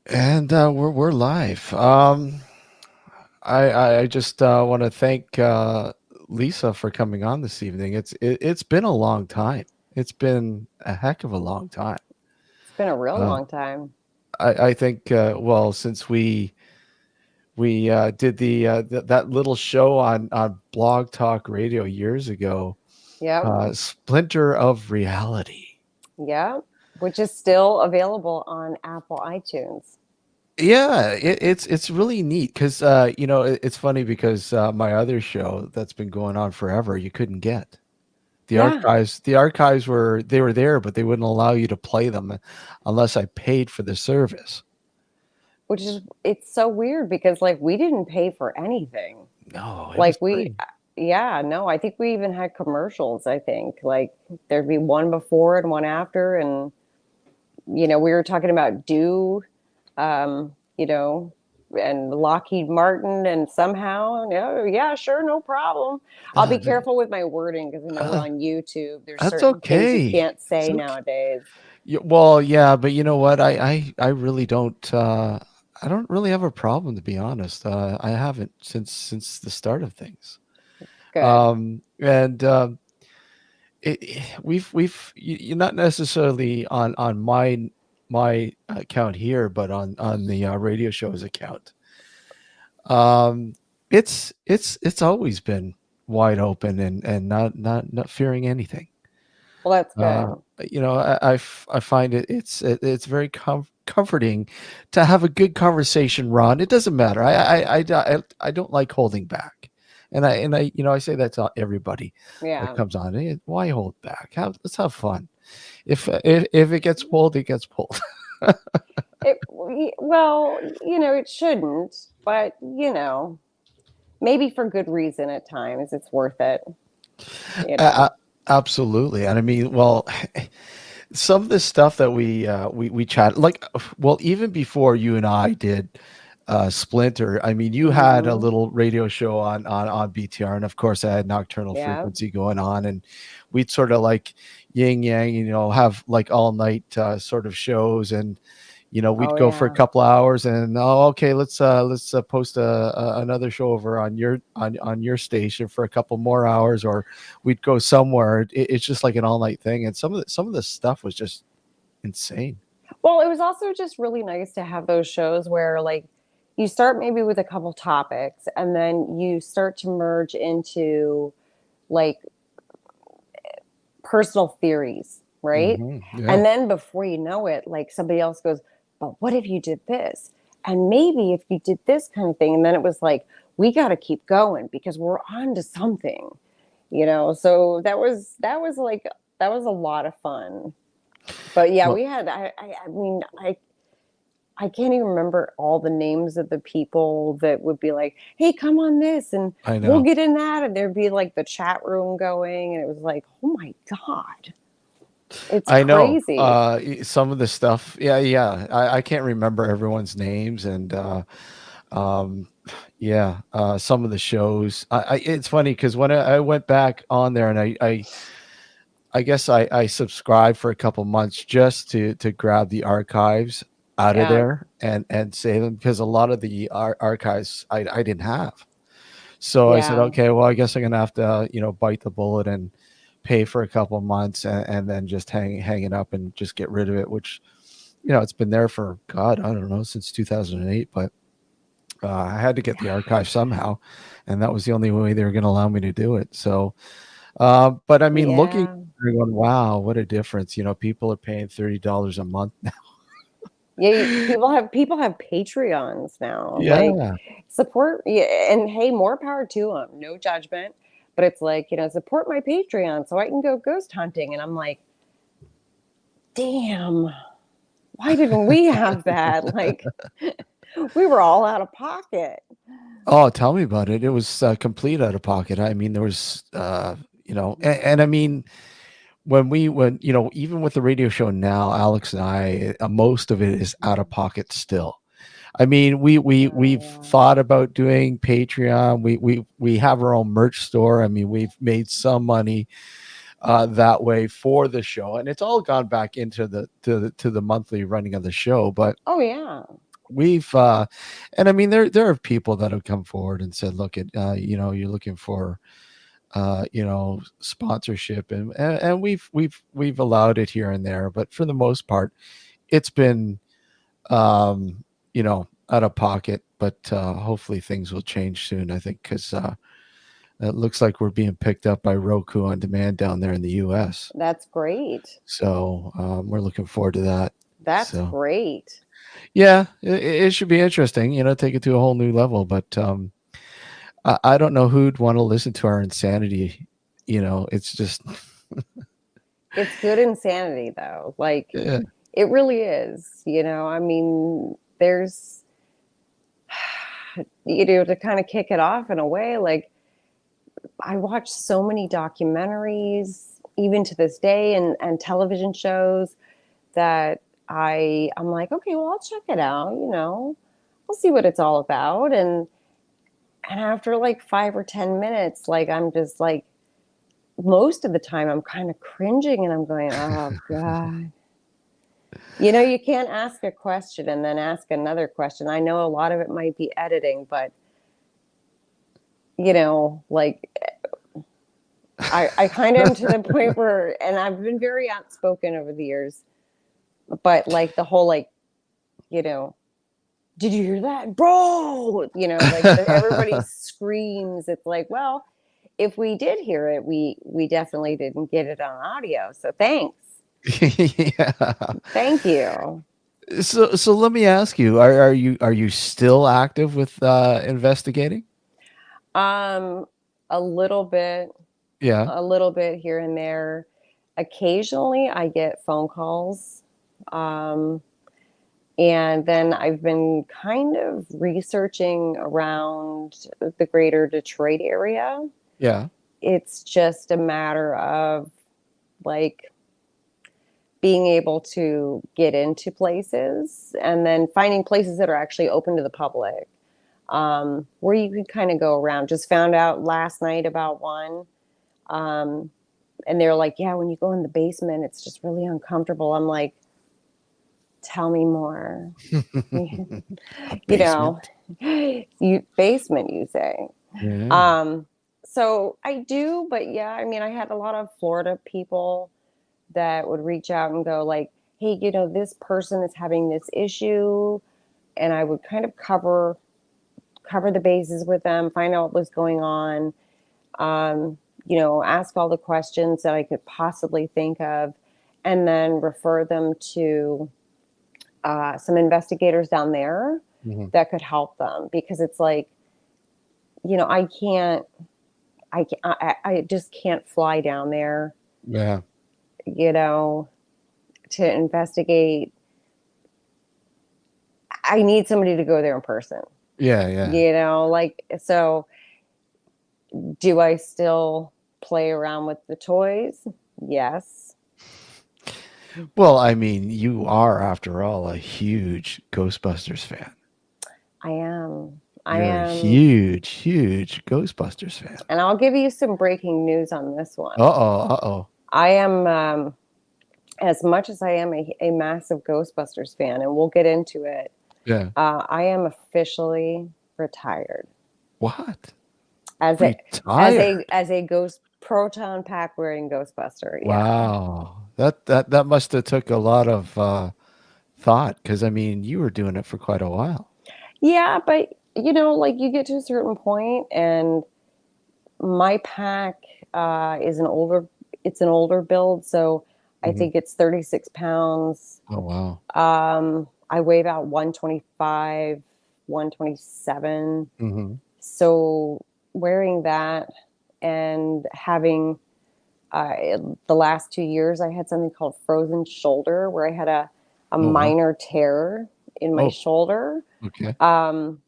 And we're live. I just want to thank Lisa for coming on this evening. It's been a long time. It's been a heck of a long time. It's been a real Uh, long time. I think well, since we did that little show on Blog Talk Radio years ago, Yep. Splinter of Reality. Yep. Which is still available on Apple iTunes. Yeah, it's really neat because it's funny because my other show that's been going on forever you couldn't get Yeah. the archives were there, but they wouldn't allow you to play them unless I paid for the service. Which is, it's so weird because like we didn't pay for anything. No, it was Like we, free. yeah, no, I think we even had commercials. I think like there'd be one before and one after. And, we were talking about Dew, um, you know, and Lockheed Martin, and somehow, no, yeah, sure, no problem. I'll be Uh, careful with my wording because I know we're uh, on YouTube. There's that's certain things you okay. can't It's say okay. nowadays. Well, yeah, but you know what? I really don't. I don't really have a problem, to be honest. I haven't since the start of things. Good. And you're not necessarily on my account here, but on the radio show's account. Um, it's always been wide open and not fearing anything. Well, that's Uh, good. I find it's very comforting to have a good conversation, Ron. It doesn't matter. I don't like holding back, and I say that to everybody that Yeah. comes on. Why hold back? Let's have fun. If it gets pulled, it gets pulled. Well, it shouldn't, but maybe for good reason at times it's worth it, you Uh, know. Absolutely, and I mean, well, some of the stuff that we chat like, well, even before you and I did Splinter. I mean, you had a Hmm. little radio show on BTR, and of course, I had Nocturnal Yeah. Frequency going on, and we'd sort of like yin yang, have like all night sort of shows, and we'd Oh go for a yeah. couple hours, and okay, let's post another show over on your station for a couple more hours, or we'd go somewhere. It's just like an all night thing, and some of the stuff was just insane. Well, it was also just really nice to have those shows where like you start maybe with a couple topics and then you start to merge into like personal theories, right? Yeah. And then before you know it, like somebody else goes, but what if you did this? And maybe if you did this kind of thing. And then it was like, we got to keep going because we're on to something. So that was a lot of fun. But yeah, Well, we had, I mean, I can't even remember all the names of the people that would be like, hey, come on this and I we'll know. get in that. And there'd be like the chat room going. And it was like, oh my God, it's I know. crazy. Some of the stuff. Yeah, yeah. I can't remember everyone's names, and um, yeah, some of the shows. It's funny because when I went back on there, and I guess I subscribed for a couple months just to grab the archives out of Yeah. there and save them, because a lot of the archives I didn't have. So I said, Yeah. okay, well, I guess I'm gonna have to, bite the bullet and pay for a couple months, and then just hang it up and just get rid of it. Which, it's been there for, God, I don't know, since 2008. But I had to get the archive somehow, and that was the only way they were going to allow me to do it. So, but I mean, looking, Yeah. going, wow, what a difference! People are paying $30 a month now. Yeah. People have Patreons now. Like Yeah, support, yeah, and hey, more power to them. No judgment. But it's like, support my Patreon so I can go ghost hunting. And I'm like, damn, why didn't we have that? Like, we were all out of pocket. oh, tell me about it. It was complete out of pocket. I mean, there was, and I mean, when even with the radio show now, Alex and I, most of it is out of pocket still. I mean, we've Oh, thought about doing Patreon. We have our own merch store. I mean, we've made some money that way for the show, and it's all gone back into the monthly running of the show. But oh yeah. we've and I mean there are people that have come forward and said, look at you're looking for sponsorship, and we've allowed it here and there, but for the most part it's been out of pocket. But hopefully things will change soon, I think, because it looks like we're being picked up by Roku on demand down there in the US. That's great. So we're looking forward to that. That's So great. yeah, it should be interesting, take it to a whole new level. But I don't know who'd want to listen to our insanity. It's just It's good insanity though. Like yeah, it really is, I mean, there's to kind of kick it off in a way, like I watch so many documentaries even to this day, and television shows that I'm like, okay, well, I'll check it out, I'll see what it's all about. And after like 5 or 10 minutes, like I'm just like, most of the time I'm kind of cringing and I'm going, oh God. You can't ask a question and then ask another question. I know a lot of it might be editing, but like I kind of am to the point where, and I've been very outspoken over the years, but like the whole, like, you know, did you hear that, bro? Like everybody screams. It's like, well, if we did hear it, we definitely didn't get it on audio. So thanks. yeah. Thank you. So let me ask you: are you still active with investigating? Um, a little bit, Yeah, a little bit here and there. Occasionally, I get phone calls. Um, and then I've been kind of researching around the greater Detroit area. yeah, It's just a matter of like being able to get into places and then finding places that are actually open to the public, where you can kind of go around. Just found out last night about one. Um, and they're like, yeah, when you go in the basement, it's just really uncomfortable. I'm like, tell me more. you a know, basement. basement, you say. Yeah, Um, so I do, but yeah, I mean, I had a lot of Florida people that would reach out and go like, hey, this person is having this issue, and I would kind of cover the bases with them, find out what was going on, ask all the questions that I could possibly think of, and then refer them to some investigators down there hmm, that could help them, because it's like, I can't, I just can't fly down there, yeah, you know, to investigate. I need somebody to go there in person, yeah, yeah. like, so do I still play around with the toys? Yes. Well, I mean, you are, after all, a huge Ghostbusters fan. I am. I You're a am. huge, huge Ghostbusters fan. And I'll give you some breaking news on this one. Uh-oh, uh-oh. I am, as much as I am a massive Ghostbusters fan, and we'll get into it, Yeah. I am officially retired What? as a Retired? ghost proton pack wearing Ghostbuster. Yeah, Wow. That must have took a lot of thought, because I mean, you were doing it for quite a while. yeah, but like you get to a certain point, and my pack is an older. It's an older build, so I Hmm. think it's 36 pounds. Oh wow. I weigh about 125, 127. Hmm. So wearing that and having the last 2 years, I had something called frozen shoulder, where I had a Oh wow. minor tear in my Oh, shoulder. okay. Um,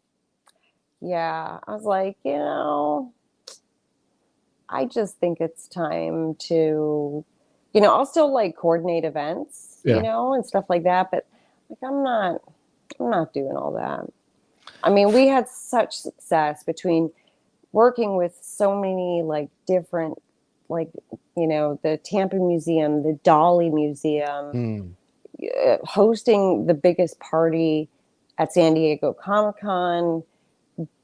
yeah, I was like, I just think it's time to, I'll still like coordinate events, Yeah. and stuff like that, but like I'm not doing all that. I mean, we had such success between working with so many like different, like, the Tampa Museum, the Dolly Museum, Mm. hosting the biggest party at San Diego Comic-Con,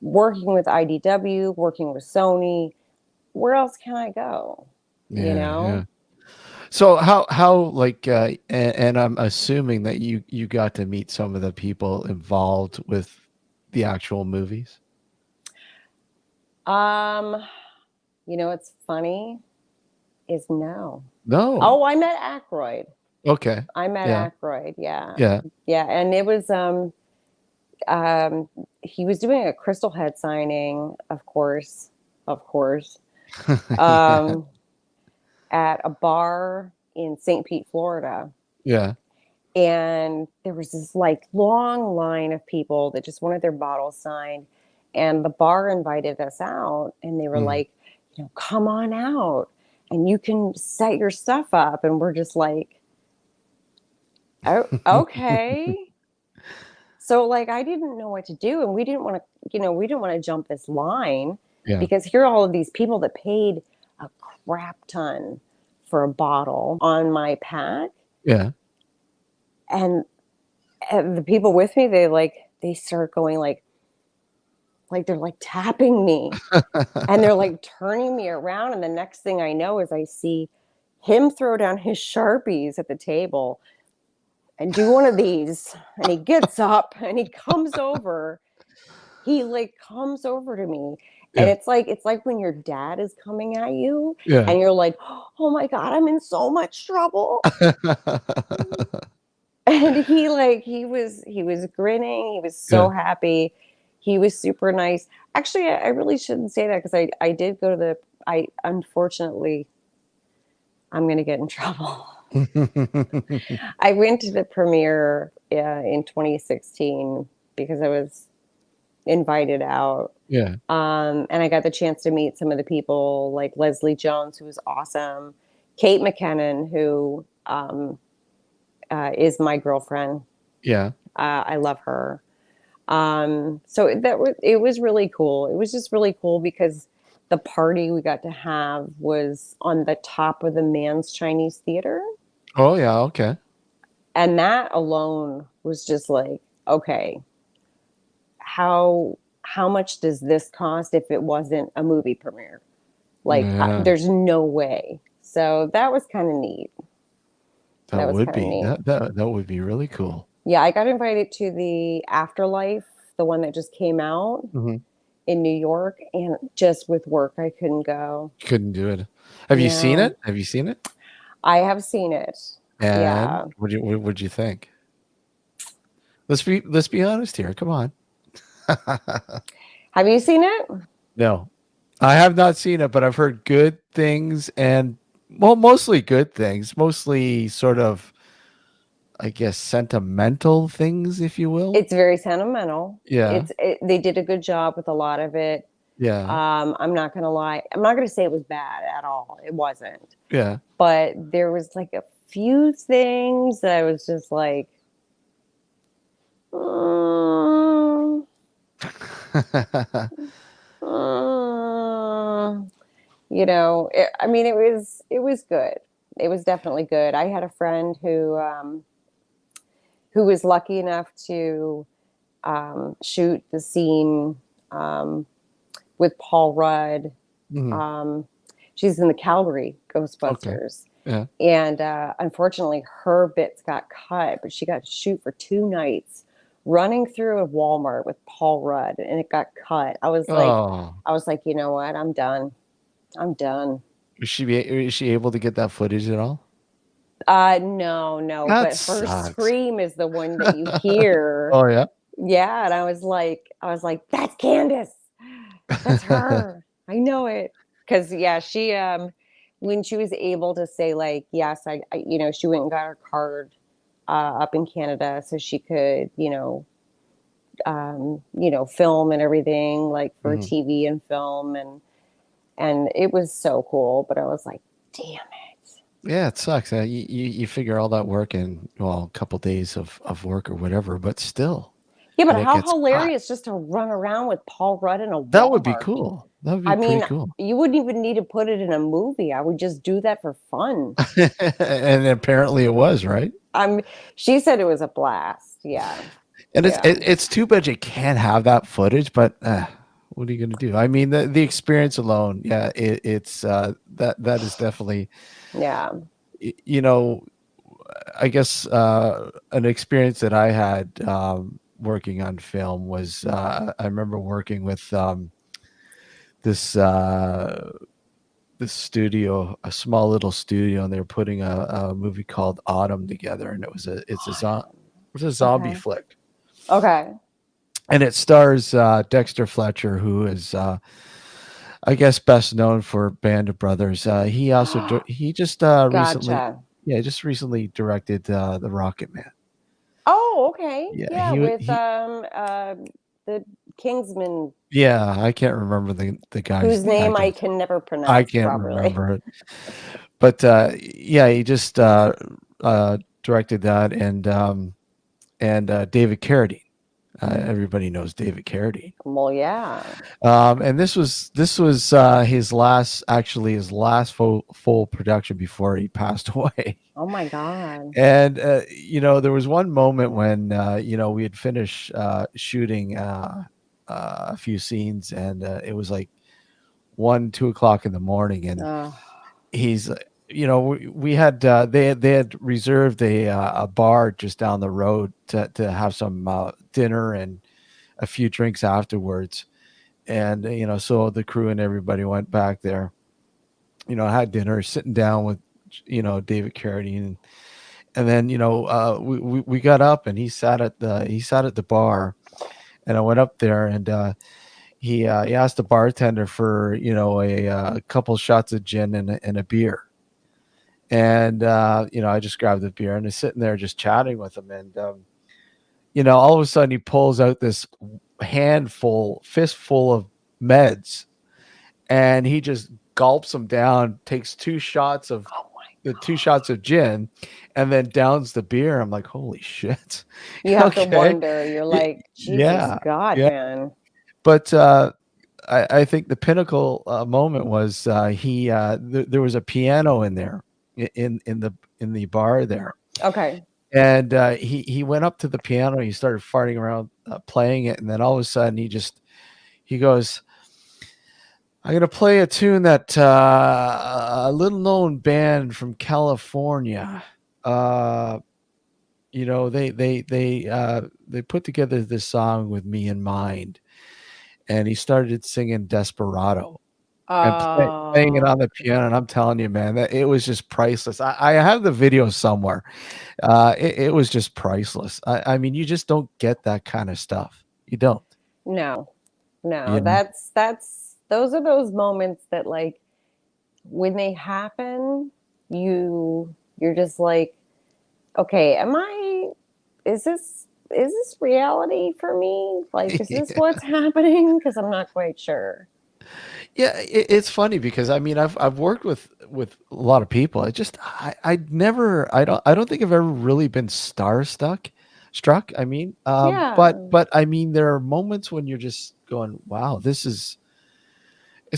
working with IDW, working with Sony. Where else can I go? You Yeah, yeah. know? So how like and I'm assuming that you got to meet some of the people involved with the actual movies. Um, what's funny is no. No. Oh, I met Aykroyd. Okay. I met Yeah. Aykroyd. Yeah. Yeah. Yeah. And it was um he was doing a Crystal Head signing, of course, of course. Yeah. Um at a bar in St. Pete, Florida. Yeah. And there was this like long line of people that just wanted their bottles signed. And the bar invited us out and they were Mm. like, come on out and you can set your stuff up. And we're just like, oh, okay. So like I didn't know what to do. And we didn't want to jump this line Yeah. because here are all of these people that paid a crap ton for a bottle on my pack. Yeah. And the people with me, they start going like they're like tapping me and they're like turning me around. And the next thing I know is I see him throw down his Sharpies at the table and do one of these. And he gets up and he comes over. He like comes over to me. And Yeah. it's like when your dad is coming at you Yeah. and you're like, oh my God, I'm in so much trouble. And he was grinning, he was so Yeah. happy, he was super nice. Actually, I really shouldn't say that because I did go to the I unfortunately I'm going to get in trouble. I went to the premiere in 2016 because I was invited out, Yeah. and I got the chance to meet some of the people like Leslie Jones, who was awesome, Kate McKinnon, who is my girlfriend. Yeah. I love her. So it was really cool. It was just really cool because the party we got to have was on the top of the Man's Chinese Theater, Oh yeah. Okay. and that alone was just like, okay, how much does this cost if it wasn't a movie premiere? Like, Yeah. there's no way. So that was kind of neat. That That was would kind of be neat. that would be really cool. Yeah, I got invited to the Afterlife, the one that just came out Hmm. in New York, and just with work, I couldn't go. Couldn't do it. Have you seen Yeah, it? Have you seen it? I have seen it. And Yeah. what'd you think? Let's be honest here. Come on. Have you seen it? No, I have not seen it, but I've heard good things and well, mostly good things, mostly sort of, I guess, sentimental things, if you will. It's very sentimental. Yeah, They did a good job with a lot of it. yeah, I'm not gonna lie. I'm not gonna say it was bad at all. It wasn't. yeah. But there was like a few things that I was just like, mm, mm. I mean, it was good. It was definitely good. I had a friend who was lucky enough to shoot the scene with Paul Rudd. Mhm. Um, she's in the Calgary Okay. Ghostbusters. Yeah. And unfortunately, her bits got cut, but she got to shoot for 2 nights running through a Walmart with Paul Rudd, and it got cut. Oh, I was like, you know what? I'm done. I'm done. is she able to get that footage at all? No, no, That but her sucks. scream is the one that you hear. Oh yeah. Yeah, and I was like, that's Candace. That's her. I know it. Because yeah, she when she was able to say like, yes, she went and got her card up in Canada so she could, film and everything like for Mhm. TV and film and it was so cool. But I was like, damn it. Yeah, it sucks. You figure all that work in well, a couple days of work or whatever, but still, Yeah, but and it how gets caught. hilarious just to run around with Paul Rudd in a That would be Walmart. cool. That would be I pretty mean, cool. you wouldn't even need to put it in a movie. I would just do that for fun. And apparently it was, right? I'm. She said it was a blast. Yeah. And Yeah. it's too bad you can't have that footage, but what are you gonna do? I mean, the experience alone, yeah, it's that is definitely Yeah. you know, I guess an experience that I had working on film was I remember working with this this studio, a small little studio, and they were putting a movie called Autumn together, and it was a zombie Okay. flick, Okay. and it stars Dexter Fletcher, who is I guess best known for Band of Brothers. He also he just recently, Gotcha. yeah, just recently directed the Rocket Man. Oh, okay. Yeah, Yeah, with the Kingsman, yeah, I can't remember the guy's whose the name I actor's. can never I pronounce can't properly. remember it, but yeah, he just directed that, and David Carradine. Everybody knows David Carradine. Well, yeah. And this was his last, actually his last full production before he passed away. Oh my God. And there was one moment when we had finished shooting a few scenes, and it was like 1, 2 o'clock in the morning, and Oh, he's we had they had reserved a bar just down the road to have some dinner and a few drinks afterwards. And so the crew and everybody went back there, had dinner, sitting down with David Carradine. And then we got up, and he sat at the bar, and I went up there, and he asked the bartender for a couple shots of gin and a beer. And I just grabbed the beer and is sitting there just chatting with him. And all of a sudden he pulls out this fistful of meds, and he just gulps them down, takes oh my the two God. shots of gin, and then downs the beer. I'm like, holy shit. You have to Okay. wonder. You're Y- like, Jesus yeah. God, Yeah. man. But I think the pinnacle moment was there was a piano in there, in the bar there. Okay. And he went up to the piano, he started farting around playing it, and then all of a sudden he goes, I'm gonna play a tune that a little known band from California, uh, they put together this song with me in mind, and he started singing Desperado and playing it Oh, on the piano. And I'm telling you, man, that it was just priceless. I have the video somewhere. It was just priceless. I mean, you just don't get that kind of stuff. You don't. no. No. You know. That's those are those moments that, like, when they happen, you're just like, okay, is this reality for me? Like, is this what's happening? Because I'm not quite sure. Yeah, it's funny because I mean I've worked with a lot of people. I don't think I've ever really been struck. I mean, but Yeah. but I mean there are moments when you're just going, wow, it's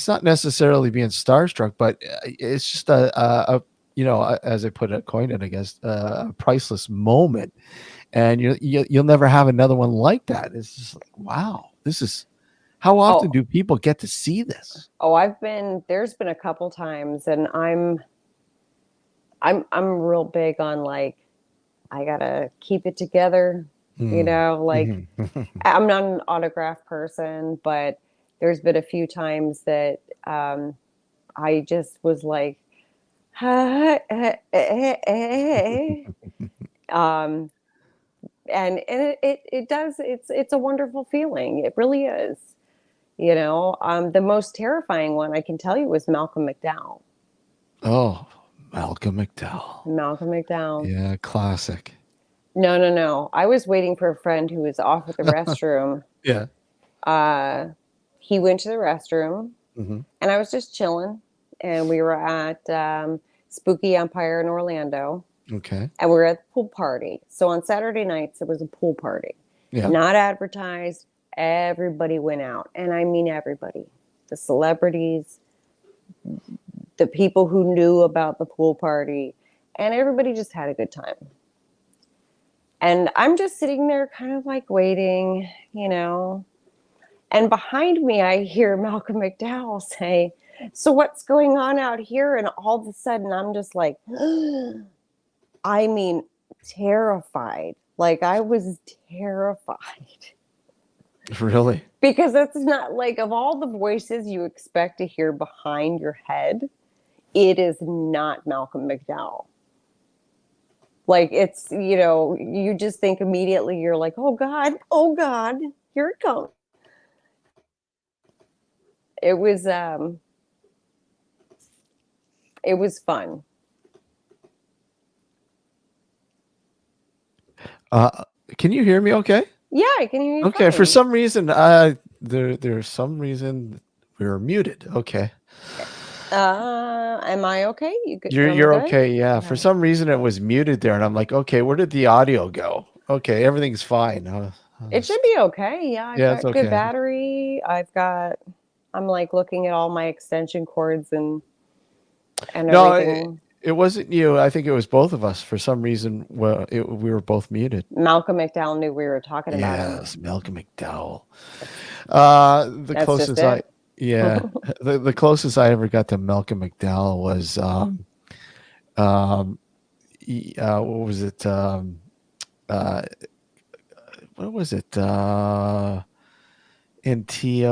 not necessarily being starstruck, but it's just as I put it, coined it, I guess, a priceless moment, and you'll never have another one like that. It's just like, wow, this is how often Oh, do people get to see this? there's been a couple times, and I'm real big on, like, I gotta keep it together, Mm. like, Mhm. I'm not an autograph person, but there's been a few times that I just was like, um, and it does, it's a wonderful feeling. It really is. The most terrifying one I can tell you was Malcolm McDowell. Oh, Malcolm McDowell. Malcolm McDowell. Yeah, classic. No, no, no. I was waiting for a friend who was off at the restroom. Yeah. Uh, he went to the restroom, Mhm. and I was just chilling. And we were at Spooky Empire in Orlando, Okay. and we were at the pool party. So on Saturday nights, it was a pool party, Yeah. not advertised. Everybody went out, and I mean everybody, the celebrities, the people who knew about the pool party, and everybody just had a good time. And I'm just sitting there kind of like waiting, you know. And behind me, I hear Malcolm McDowell say, "So what's going on out here?" And all of a sudden, I'm just like, I mean, terrified. Like I was terrified Really? because that's not like of all the voices you expect to hear behind your head, it is not Malcolm McDowell. Like it's, you just think immediately you're like, oh God, here it comes. It was um it was fun. Uh, can you hear me? Okay. Yeah, I can hear you Okay. For fine. some reason, there's some reason we were muted. Okay. Am I okay? I'm You're good? okay. Yeah. For Okay. some reason, it was muted there, and I'm like, okay, where did the audio go? Okay, everything's fine. It should be okay. Yeah, I've Yeah, it's got good okay. battery. I'm like looking at all my extension cords and No, everything. it wasn't you. I think it was both of us. For some reason, well, we were both muted. Malcolm McDowell knew we were talking about him. Yes, Malcolm McDowell. That's The that's just closest I, it. yeah, the closest I ever got to Malcolm McDowell was, um, what was it? Uh, what was it? In TO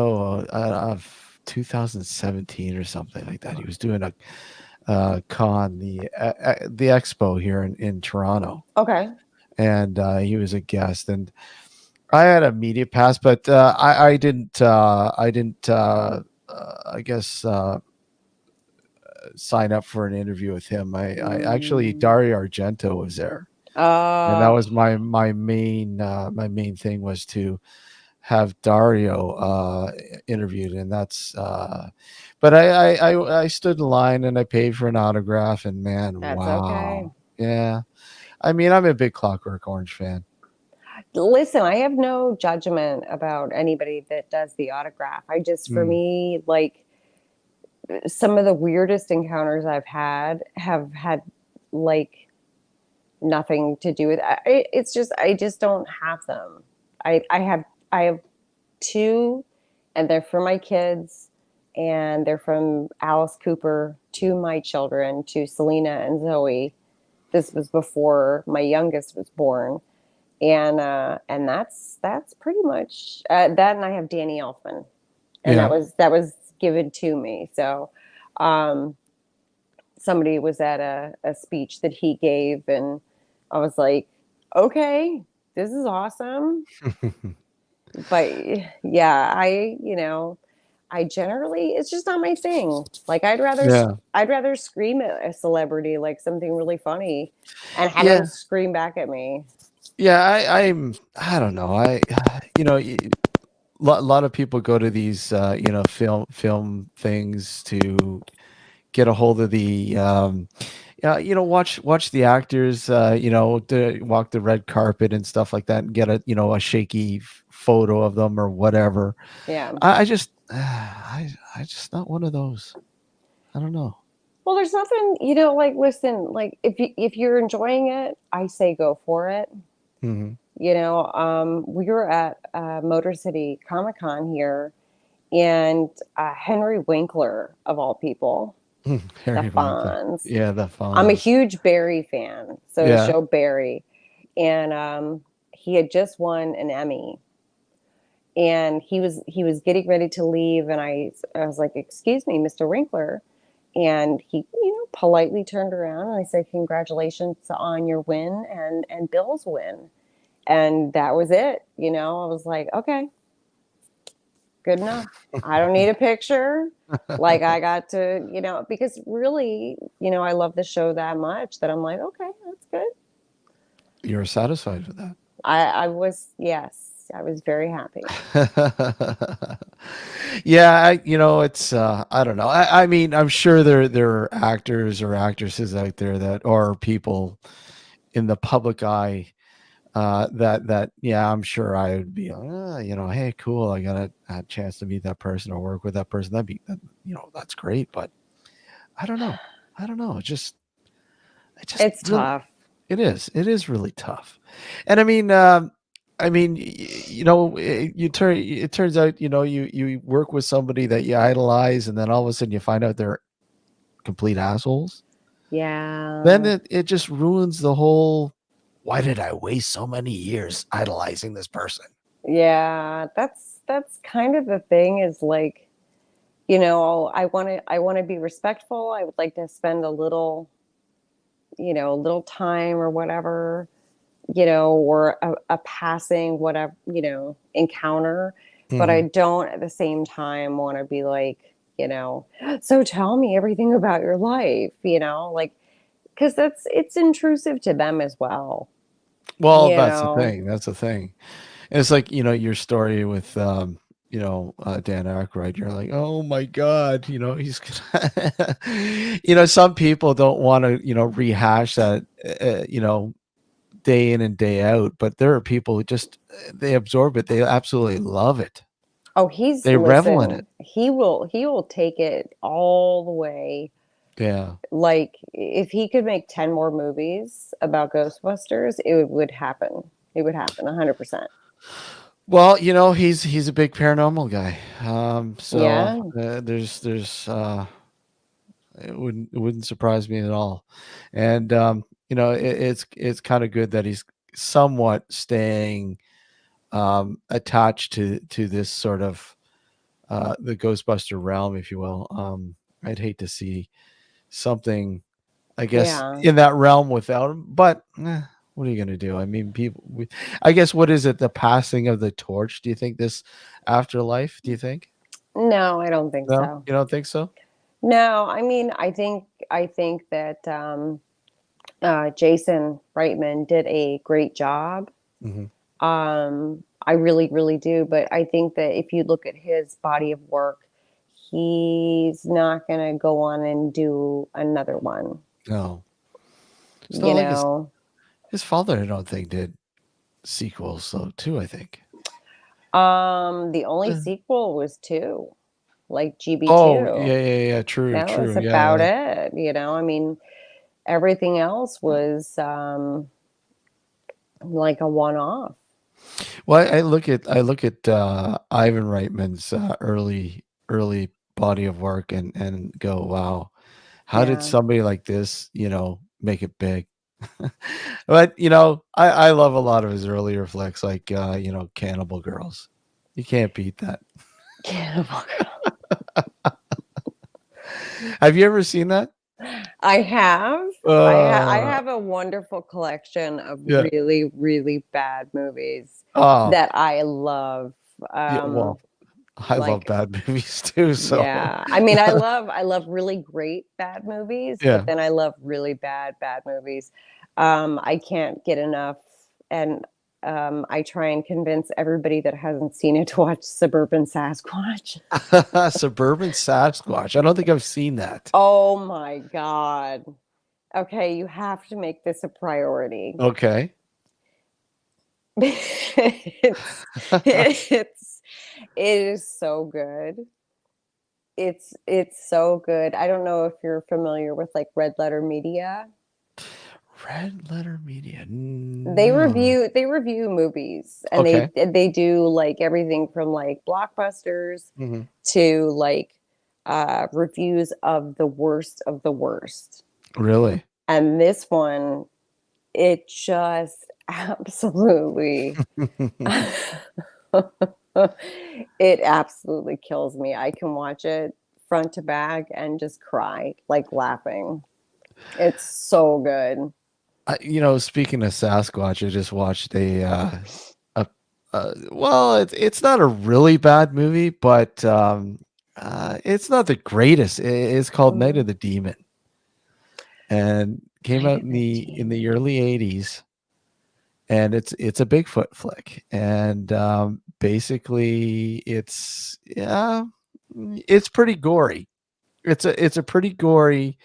of 2017 or something like that. He was doing a con, the expo here in Toronto, Okay. and he was a guest, and I had a media pass, but I didn't. I didn't. I guess sign up for an interview with him. I actually Mm. Dario Argento was there, and that Uh, was my main thing was to have Dario interviewed, and that's. But I stood in line and I paid for an autograph, and man, that's okay. wow, yeah. I mean, I'm a big Clockwork Orange fan. Listen, I have no judgment about anybody that does the autograph. For Mm, me, like some of the weirdest encounters I've have had like nothing to do with it's just I just don't have them. I have two, and they're for my kids, and they're from Alice Cooper to my children, to Selena and Zoe. This was before my youngest was born, and that's pretty much that. And I have Danny Elfman, and yeah. that was given to me. So, um, somebody was at a speech that he gave, and I was like, okay, this is awesome. But yeah, I generally it's just not my thing. Like Yeah. I'd rather scream at a celebrity like something really funny and have them Yeah. scream back at me. Yeah, I don't know. You know, lot of people go to these film things to get a hold of the watch the actors to walk the red carpet and stuff like that and get a shaky photo of them or whatever. Yeah. I just I just not one of those. I don't know. Well, there's nothing, like listen, like if you're enjoying it, I say go for it. Hmm. We were at Motor City Comic Con here, and Henry Winkler, of all people, the Harry Winkler. Fonz. Yeah, the I'm a Fonz. huge Barry fan, so the Yeah. show Barry, and he had just won an Emmy, and he was getting ready to leave, and I was like, "Excuse me, Mr. Winkler," and he politely turned around and I said, "Congratulations on your win and Bill's win." And that was it. I was like, okay, good enough. I don't need a picture. Like I got to, because really, I love the show that much that I'm like, okay, that's good. You're satisfied with that. I was, yes, I was very happy. Yeah, it's I don't know. I mean, I'm sure there are actors or actresses out there that or people in the public eye that yeah, I'm sure I would be hey, cool, I got a chance to meet that person or work with that person. That's great, but I don't know. I don't know. It just It's really tough. It is. It is really tough. And I mean, you turn. It turns out, you work with somebody that you idolize, and then all of a sudden you find out they're complete assholes. Then Yeah. it just ruins the whole. Why did I waste so many years idolizing this person? Yeah, that's kind of the thing is like, I want to be respectful. I would like to spend a little time or whatever, or a passing whatever, encounter, but I Hmm. don't at the same time want to be like, so tell me everything about your life, like because it's intrusive to them as well, Well, you that's the know. thing. That's the thing. And it's like, your story with Dan Aykroyd. You're like, oh my God, he's gonna some people don't want to, rehash that day in and day out, but there are people who just they absorb it. They absolutely love it. Oh, he's They revel in it. listen, he will take it all the way. Yeah. Like if he could make 10 more movies about Ghostbusters, it would happen. It would happen 100%. Well, he's a big paranormal guy. So Yeah. there's it wouldn't surprise me at all. And it's kind of good that he's somewhat staying attached to this sort of the Ghostbuster realm, if you will. I'd hate to see something, I guess, Yeah. in that realm without him, but what are you going to do? I mean, I guess, what is it? The passing of the torch? Do you think this afterlife? Do you think? No, I don't think No, so. you don't think so? No, I mean, I think that Jason Reitman did a great job. Hmm. I really, really do. But I think that if you look at his body of work, he's not going to go on and do another one. No, it's not You like his know, his father. I don't think did sequels though. Too, I think. the only Uh, sequel was two, like Oh, GB2. yeah, yeah, yeah. True, That was true. Yeah, about yeah. it. I mean, everything else was like a one-off. Well, I look at Ivan Reitman's early body of work and go, wow, how did Yeah. somebody like this, make it big? But I love a lot of his earlier flicks, like Cannibal Girls. You can't beat that. Cannibal Girl. Have you ever seen that? I have. I Uh, have a wonderful collection of yeah. really, really bad movies Oh, that I love. yeah. Um, Well, I love like bad movies too. So, yeah. I mean, I love really great bad movies, but yeah. then I love really bad movies. I can't get enough, and I try and convince everybody that hasn't seen it to watch Suburban Sasquatch. Suburban Sasquatch. I don't think I've seen that. Oh my God. Okay, you have to make this a priority. Okay. It's it's it is so good. It's so good. I don't know if you're familiar with like Red Letter Media. Red Letter Media. They No. review movies and Okay. they do like everything from like blockbusters Mhm. to like reviews of the worst of the worst. Really? And this one, it just absolutely it absolutely kills me. I can watch it front to back and just cry, like laughing. It's so good. Speaking of Sasquatch, I just watched a well, it's not a really bad movie, but it's not the greatest. It's called Night of Mm. the Demon, and came Night out of in the the Demon. early '80s, and it's a Bigfoot flick, and basically it's pretty gory. It's a pretty gory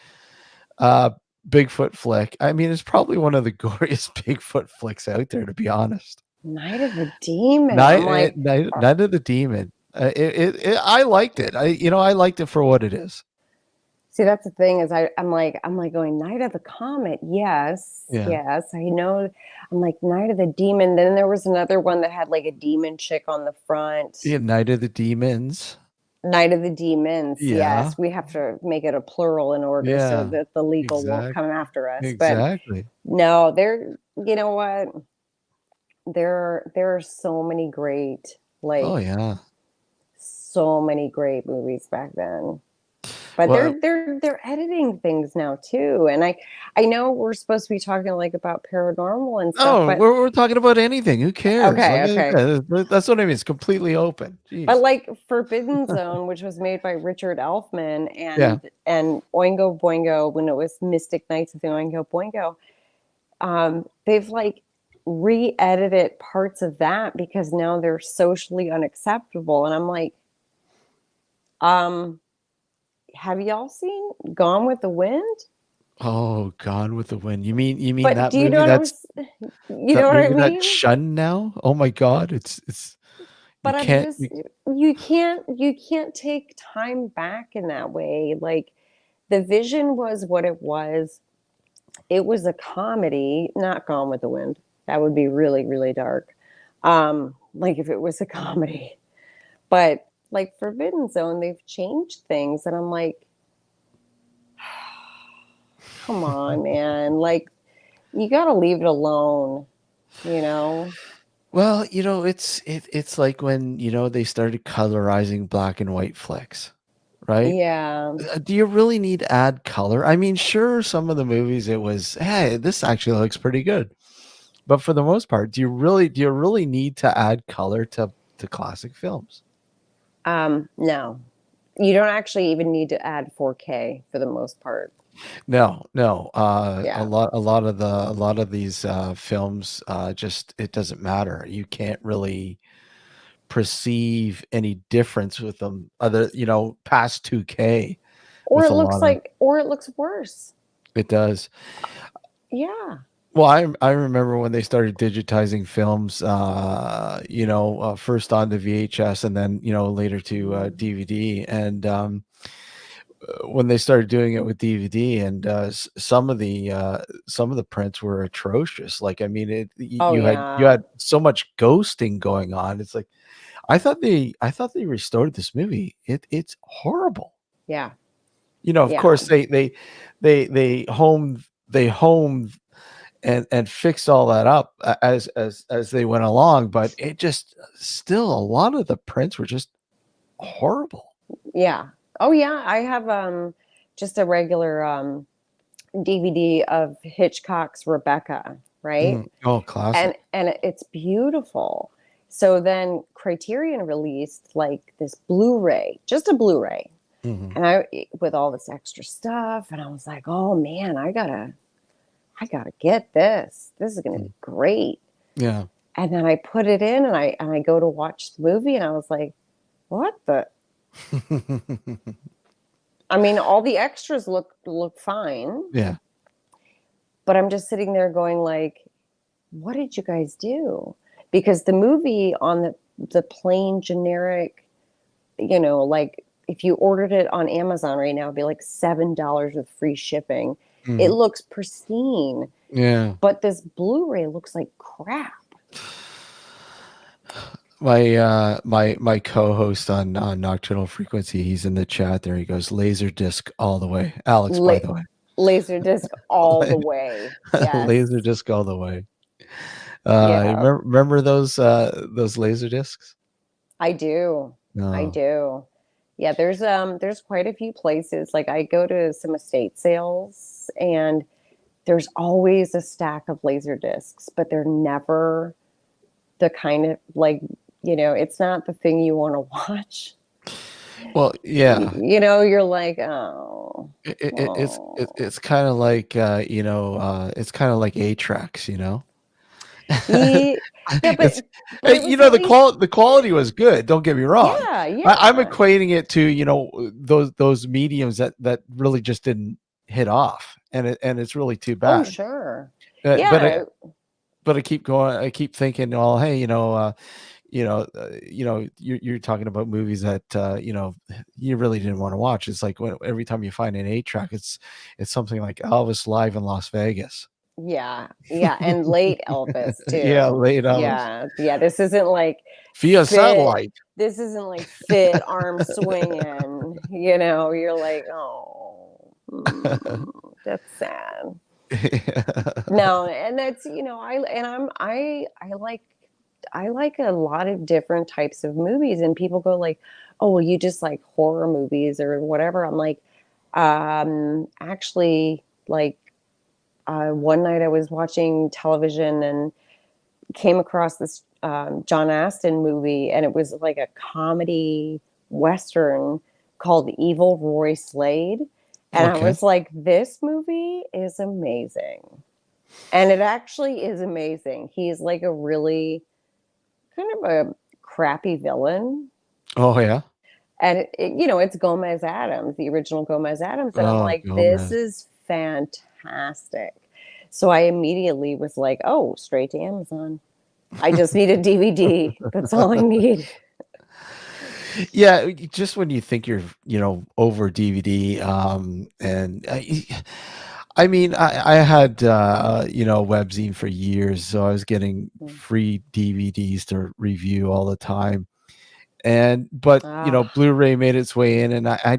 uh Bigfoot flick. I mean, it's probably one of the goriest Bigfoot flicks out there, to be honest. Night of the Demon. I'm like, Night of the Demon. I liked it. I liked it for what it is. See, that's the thing is I'm like going Night of the Comet. Yes, Yeah. yes, I know. I'm like Night of the Demon. Then there was another one that had like a demon chick on the front. Yeah, Night of the Demons. Night of the Demons. Yeah. Yes, we have to make it a plural in order so Yeah. that the legal won't Exact come after us. But exactly. no, you know what? There are so many great, Oh like yeah. so many great movies back then. But Well, they're editing things now too. And I know we're supposed to be talking like about paranormal and stuff, no, but we're talking about anything. Who cares? okay, Like I okay. said, that's what I mean. It's completely open. But Jeez. like Forbidden Zone, which was made by Richard Elfman Yeah. and Oingo Boingo when it was Mystic Knights of the Oingo Boingo, they've like re-edited parts of that because now they're socially unacceptable. And I'm like, um, have y'all seen Gone with the Wind? Oh, Gone with the Wind. You mean But that do you movie know that's you know that what I movie that's mean? shunned now? Oh my God. It's you But I'm can't just you can't take time back in that way. Like the vision was what it was. It was a comedy, not Gone with the Wind. That would be really, really dark. Like if it was a comedy. But like Forbidden Zone, they've changed things, and I'm like, come on, man. Like you gotta leave it alone, you know? Well, it's like when, they started colorizing black and white flicks, right? Yeah. Do you really need to add color? I mean, sure, some of the movies it was, hey, this actually looks pretty good. But for the most part, do you really need to add color to classic films? No. You don't actually even need to add 4K for the most part. No, no. A Yeah. lot of these films, just it doesn't matter. You can't really perceive any difference with them other, past 2K with a lot of Or it looks worse. it does. Yeah. Well, I remember when they started digitizing films, first onto VHS and then, later to DVD. And when they started doing it with DVD, and some of the prints were atrocious. Like, I mean, Oh you had yeah. so much ghosting going on. It's like I thought they restored this movie. It's horrible. Yeah. Of Yeah. course they homed and fixed all that up as they went along, but it just still a lot of the prints were just horrible. Yeah. Oh yeah. I have just a regular DVD of Hitchcock's Rebecca, right? Oh, classic. And it's beautiful. So then Criterion released like this Blu-ray, just a Blu-ray. Mhm. And I with all this extra stuff and I was like, "Oh man, I got to get this. This is going to Mm. be great." Yeah. And then I put it in and I go to watch the movie and I was like, "What the I mean, all the extras look fine, Yeah. but I'm just sitting there going like, what did you guys do? Because the movie on the plain generic, like if you ordered it on Amazon right now, it'd be like $7 with free shipping. It Mhm. looks pristine, Yeah. but this Blu-ray looks like crap. My co-host on Nocturnal Frequency, he's in the chat there. He goes, "Laser disc all the way." Alex, by La- the way. Laserdisc all the way. Yes. Laser disc all the way. Yeah, Remember those laser discs? I do. I No. do. Yeah, there's quite a few places. Like I go to some estate sales and there's always a stack of laser discs, but they're never the kind of like, it's not the thing you want to watch. Well, yeah. You're like, oh, It's it, oh. it's kind of like it's kind of like A-Tracks. Ye- Yeah, It's but it was at least the quality was good. Don't get me wrong. yeah, I'm yeah. equating it to those mediums that really just didn't hit off, and it's really too Oh, bad. sure. But Yeah. I keep going. I keep thinking, well, hey, you're talking about movies that you really didn't want to watch. It's like every time you find an 8 track, it's something like Elvis live in Las Vegas. Yeah, yeah, and late Elvis Yeah, too. late Elvis Yeah, yeah. This isn't like via fit. satellite. This isn't like fit arm swinging. You know, you're like, oh, that's sad. No, and that's I like a lot of different types of movies, and people go like, oh, well, you just like horror movies or whatever. I'm like, actually, like one night I was watching television and came across this John Aston movie, and it was like a comedy western called Evil Roy Slade. And I Okay. was like, this movie is amazing. And it actually is amazing. He's like a really kind of a crappy villain. Oh yeah. And it's Gomez Adams, the original Gomez Adams. And I'm Oh, like, this Gomez. is fantastic. So I immediately was like, oh, straight to Amazon. I just need a DVD. That's all I need. Yeah, just when you think you're, over DVD, and I mean, I had, a webzine for years, so I was getting free DVDs to review all the time. But Ah, Blu-ray made its way in, and I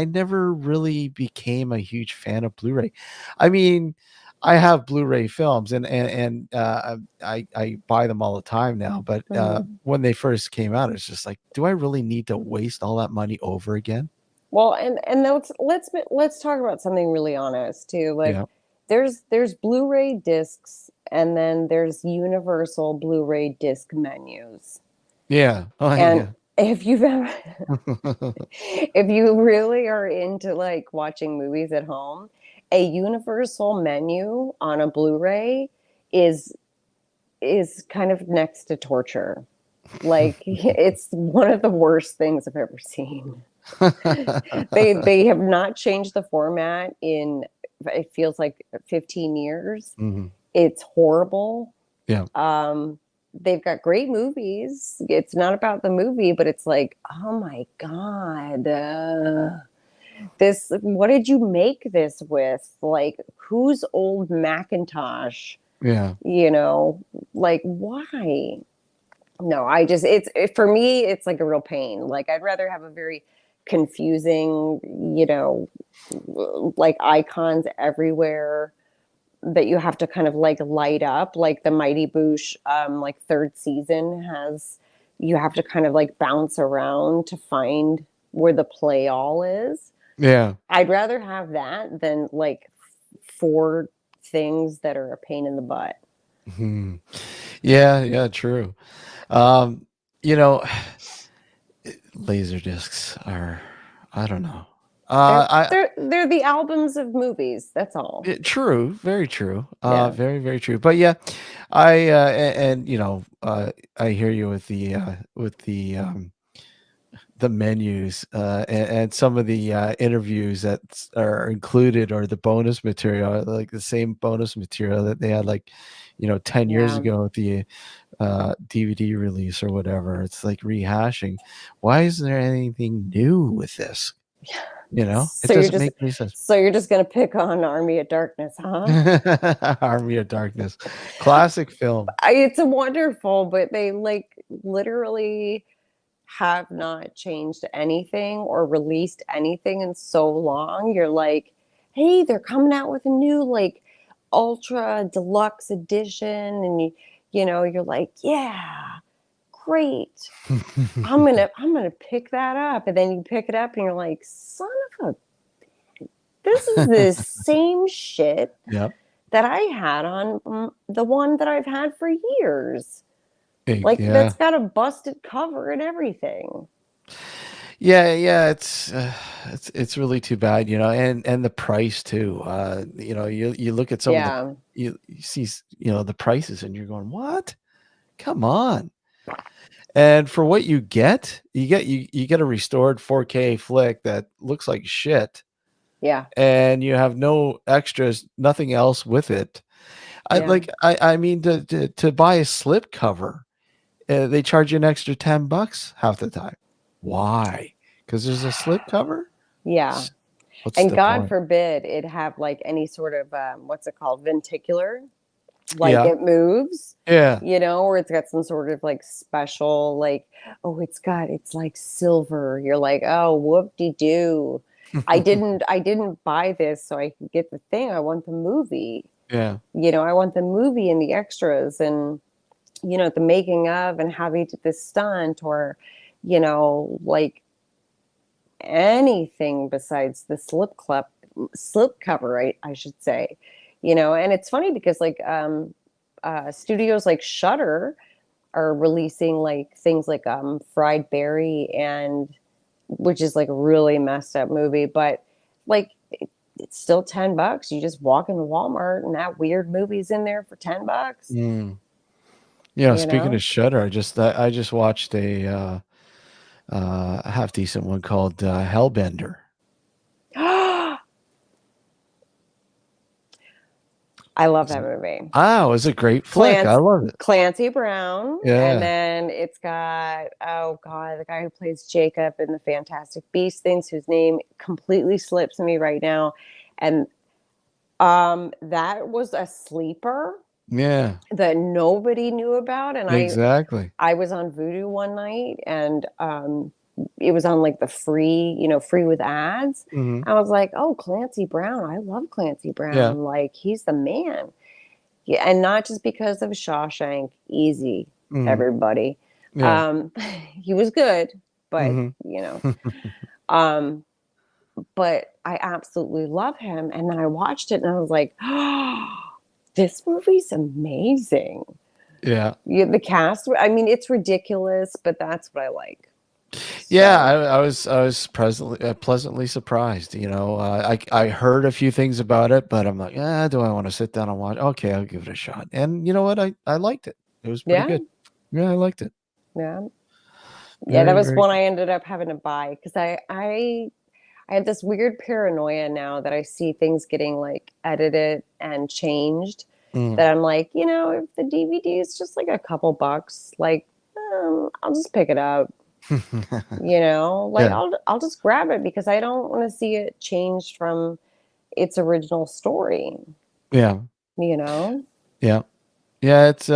never really became a huge fan of Blu-ray. I mean, I have Blu-ray films, and I buy them all the time now. But mhm. when they first came out, it's just like, do I really need to waste all that money over again? Well, and let's talk about something really honest too. Like Yeah, there's Blu-ray discs and then there's universal Blu-ray disc menus. yeah, oh And yeah, if you've ever if you really are into like watching movies at home, a universal menu on a Blu-ray is is kind of next to torture. Like it's one of the worst things I've ever seen. They have not changed the format in it feels like 15 years. Mhm. It's horrible. Yeah, They've got great movies. It's not about the movie, but it's like, oh my god, this. What did you make this with? Like, whose old Macintosh? yeah, You know, like why? No, for me, it's like a real pain. Like, I'd rather have a very confusing, like icons everywhere that you have to kind of like light up, like the Mighty Boosh, like third season has. You have to kind of like bounce around to find where the play all is. yeah. I'd rather have that than like four things that are a pain in the butt. Mhm. Yeah, yeah, true. Um, you know, laser discs are, I don't know. They're I they're the albums of movies. That's all. True, very true. Yeah. Very, very true. But yeah, I hear you with the menus, and some of the interviews that are included, or the bonus material, like the same bonus material that they had, like 10 years Yeah. ago with the DVD release or whatever. It's like rehashing. Why isn't there anything new with this? It So you're doesn't just make any sense. so you're just gonna pick on Army of Darkness, huh? Army of Darkness, classic film. It's a wonderful, but they like literally have not changed anything or released anything in so long. You're like, hey, they're coming out with a new like ultra deluxe edition, and you're like, yeah, great. I'm gonna pick that up, and then you pick it up, and you're like, son of a, this is the same shit Yep. that I had on the one that I've had for years. Like Yeah. that's got a busted cover and everything. Yeah, yeah, it's really too bad, and the price too. You look at some of the Yeah, you see, the prices, and you're going, "What? Come on." And for what you get a restored 4K flick that looks like shit, yeah. and you have no extras, nothing else with it. Yeah. I mean to buy a slip cover, they charge you an extra $10 half the time. Why? Because there's a slip cover. Yeah. What's And the God point? forbid it have like any sort of what's it called? Venticular, like Yeah, it moves, yeah. or it's got some sort of like special, like, oh, it's like silver. You're like, oh, whoop-de-doo. I didn't buy this so I could get the thing. I want the movie. Yeah. I want the movie and the extras and the making of and how they did this stunt or, like anything besides the slip cover, I should say. And it's funny because like studios like Shutter are releasing like things like Fried Berry, and which is like a really messed up movie, but like it's still $10. You just walk into Walmart and that weird movie's in there for $10. Mm. You Speaking of know? Shudder, I just watched a half decent one called Hellbender. I love that movie. Ah, it was a great flick. I Clancy, love it. Clancy Brown, and Yeah. then it's got, oh god, the guy who plays Jacob in the Fantastic Beast things, whose name completely slips me right now, and that was a sleeper Yeah. that nobody knew about, and Exactly. I was on Vudu one night, and it was on like the free, free with ads. Hmm. I was like, oh, Clancy Brown, I love Clancy Yeah. Brown, like he's the man. Yeah, and not just because of Shawshank, easy, Hmm. everybody. Yeah. Um, he was good, but Hmm. um, but I absolutely love him. And then I watched it and I was like, oh, this movie's amazing. Yeah. The cast, I mean, it's ridiculous, but that's what I like. Yeah, So, I was pleasantly surprised. I heard a few things about it, but I'm like, do I want to sit down and watch? Okay, I'll give it a shot. And you know what? I liked it. It was pretty yeah, good. Yeah, I liked it. yeah. Yeah, that Very, was very one good. I ended up having to buy because I have this weird paranoia now that I see things getting like edited and changed, Mm. that I'm like, if the DVD is just like a couple bucks, like I'll just pick it up. Like Yeah, I'll just grab it because I don't want to see it changed from its original story, yeah, you know? yeah, yeah. It's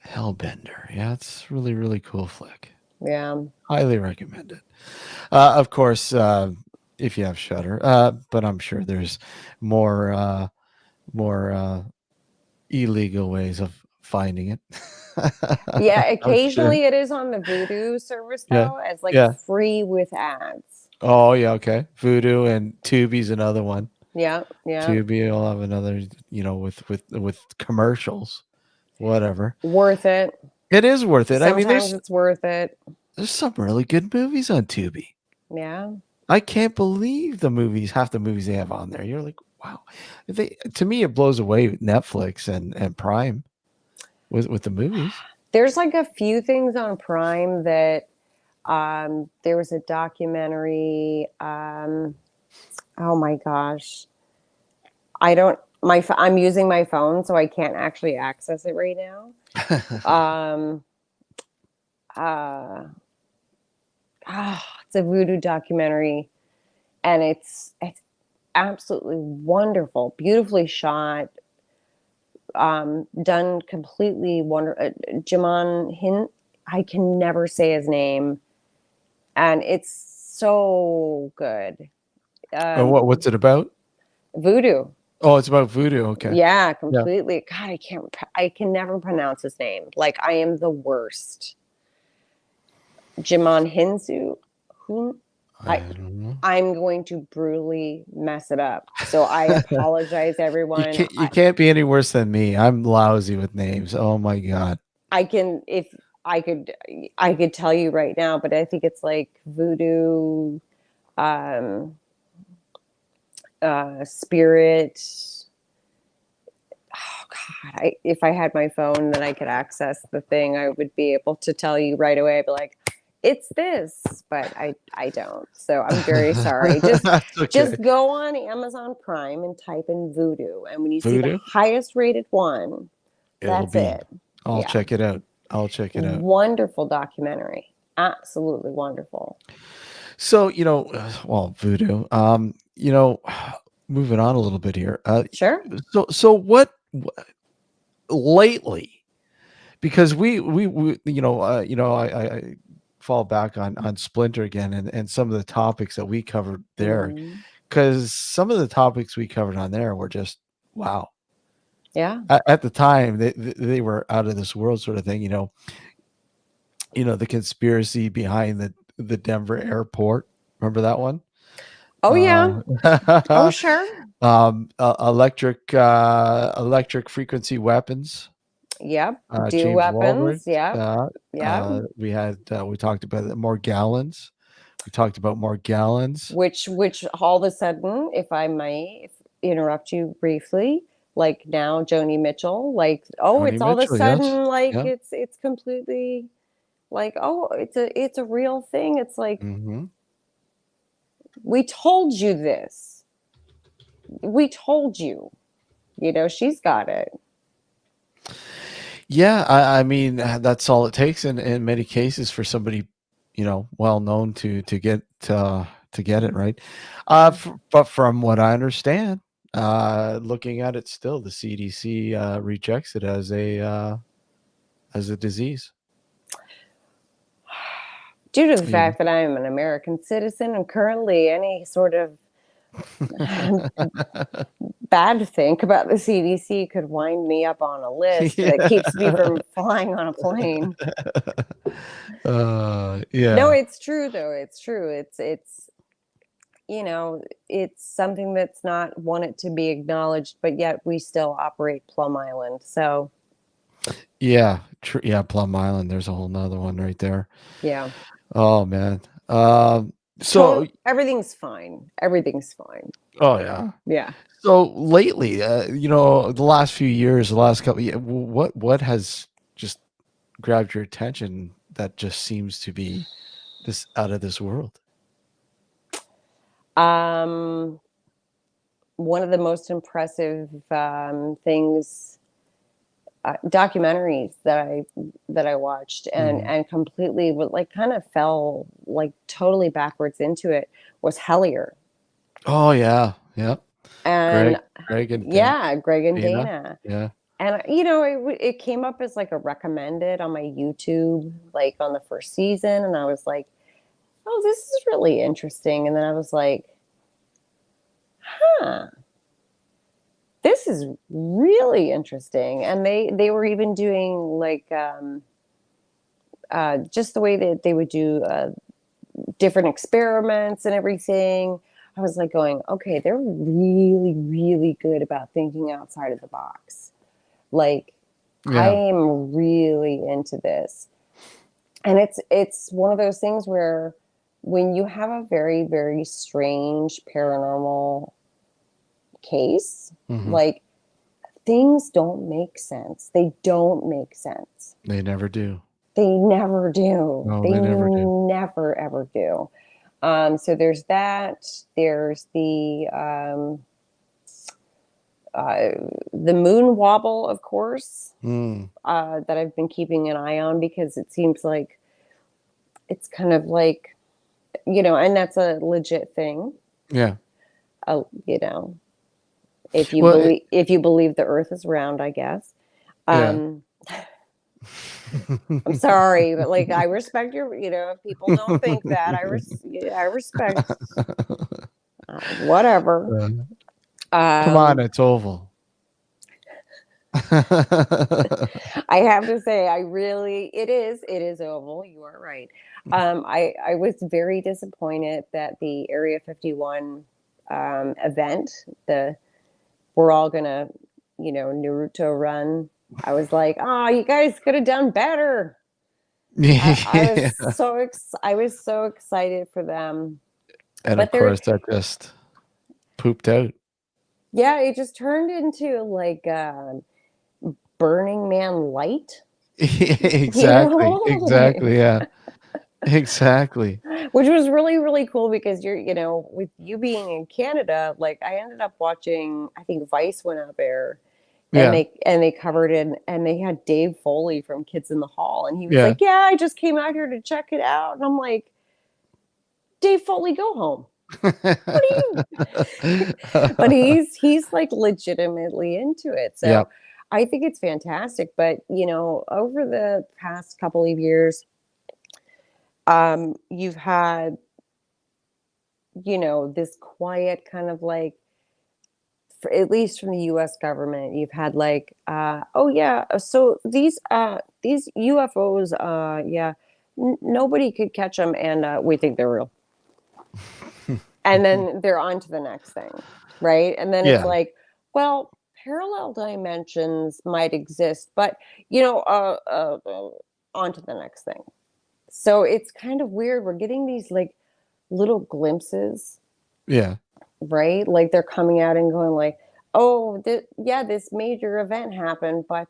Hellbender. Yeah, it's really, really cool flick. Yeah. Highly recommend it. Of course, if you have Shutter, but I'm sure there's more more illegal ways of finding it. Yeah, I'm sure. occasionally it is on the Vudu service Yeah, though, as like yeah. free with ads. Oh, yeah. Okay. Voodoo and Tubi's another one. Yeah, yeah. Tubi will have another. With commercials, whatever. Worth it. It is worth it. I mean, Sometimes it's worth it. there's some really good movies on Tubi. Yeah. I can't believe half the movies they have on there. You're like, wow. To me, it blows away Netflix and Prime with the movies. There's like a few things on Prime that there was a documentary. Oh my gosh. I don't I'm using my phone so I can't actually access it right now. Um uh it's a voodoo documentary, and it's absolutely wonderful, beautifully shot, done completely Jamon Hin, I can never say his name, and it's so good. Oh, what's Um, it about? Voodoo. Oh, it's about voodoo. Okay. Yeah, Yeah. completely. God, I can never pronounce his name. Like I am the worst. Jimon Hinsu. Who I I don't know. I'm going to brutally mess it up. So I apologize, everyone. You can't be any worse than me. I'm lousy with names. Oh my god. I can, if I could tell you right now, but I think it's like voodoo, um, spirit. Oh God! If I had my phone, then I could access the thing. I would be able to tell you right away. I'd be like, it's this, but I don't. So I'm very sorry. That's okay. Just go on Amazon Prime and type in Voodoo, and when you see the Voodoo, highest rated one, it'll that's be. it. I'll Yeah. check it out. I'll check it out. Wonderful documentary. Absolutely wonderful. So, well, voodoo. Moving on a little bit here. Sure. So lately, because I fall back on Splinter again and some of the topics that we covered there, Mhm. because some of the topics we covered on there were just wow. Yeah. At the time, they were out of this world sort of thing. The conspiracy behind the Denver airport. Remember that one? Oh yeah. Oh Uh, sure. electric frequency weapons. Yep. Do James Walbert. weapons. Yep. Yep. We talked about it, more gallons. We talked about more gallons. Which all of a sudden, if I may interrupt you briefly, like now Joni Mitchell, like, oh, Joni it's all of a Mitchell, yes. sudden like Yeah. it's completely like, oh, it's a real thing. It's like, Hmm. we told you this. We told you. She's got it. Yeah, I mean that's all it takes in many cases for somebody, well known to get it right. But from what I understand, looking at it still, the CDC rejects it as a disease. Due to the You fact that I am an American citizen and currently any sort of bad thing about the CDC could wind me up on a list that keeps me yeah. from flying on a plane. No, Yeah. it's true though. It's true. It's something that's not wanted to be acknowledged, but yet we still operate Plum Island. So, Yeah. Yeah. Plum Island. There's a whole nother one right there. yeah. Oh man. So, Total everything's fine. Everything's fine. oh yeah. Yeah. So lately, the last few years, the last couple, what has just grabbed your attention that just seems to be this out of this world? Um One of the most impressive things, documentaries that I watched and Mhm. and completely like kind of fell like totally backwards into it was Hellier. Oh yeah, yep. And Greg and yeah, Greg and Dana. Dana. Yeah. And it came up as like a recommended on my YouTube, like on the first season, and I was like, "Oh, this is really interesting." And then I was like, "Huh, this is really interesting." And they were even doing like just the way that they would do different experiments and everything. I was like going, okay, they're really, really good about thinking outside of the box. Like, I Yeah. am really into this. And it's one of those things where when you have a very, very strange paranormal case, Mhm. like, things don't make sense. They don't make sense. They never do. They never do. No, They they never do. never ever do. So there's that. There's the moon wobble, of course, Mm. that I've been keeping an eye on because it seems like it's kind of like, and that's a legit thing. Yeah. Uh, you know, Well, if you believe the Earth is round, I guess. yeah. Um, I'm sorry, but like I respect if people don't think that, I respect whatever. Uh, come on, Um, it's oval. I have to say, it is oval. You are right. I was very disappointed that the Area 51 event, the we're all gonna, Naruto run. I was like, oh, you guys could have done better. Yeah. I was so excited for them, And of but they're course, that just pooped out. yeah, it just turned into like Burning Man light, Exactly, like exactly, yeah. Exactly. Which was really, really cool because with you being in Canada, like I ended up watching, I think Vice went out there and Yeah. they covered it and they had Dave Foley from Kids in the Hall and he was Yeah. like, "Yeah, I just came out here to check it out." And I'm like, "Dave Foley, go home." What are you But he's like legitimately into it. Yep. So I think it's fantastic. But over the past couple of years, you've had this quiet kind of like, for, at least from the US government, you've had like, oh yeah, so these UFOs, yeah, nobody could catch them, and we think they're real. And then they're on to the next thing, right? And then it's Yeah. like, well, parallel dimensions might exist, but on to the next thing. So it's kind of weird. We're getting these like little glimpses, Yeah. right? Like they're coming out and going like, "Oh, yeah, this major event happened, but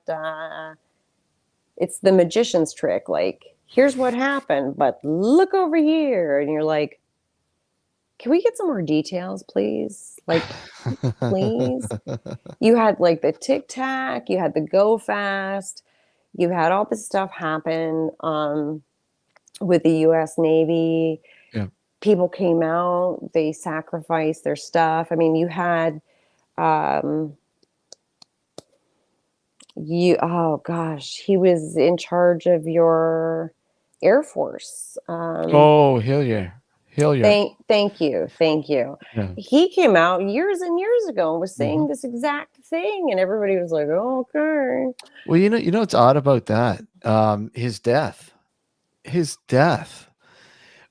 it's the magician's trick. Like, here's what happened, but look over here." And you're like, "Can we get some more details, please? Like, please." You had like the Tic Tac, you had the Go Fast, you had all this stuff happen with the U.S. Navy. Yeah. People came out, they sacrificed their stuff. I mean, you had um oh gosh, he was in charge of your Air Force. Oh, Hillier. Hillier. Thank you. Yeah. He came out years and years ago and was Hmm. saying this exact thing, and everybody was like, "Oh, okay." Well, what's odd about that? His death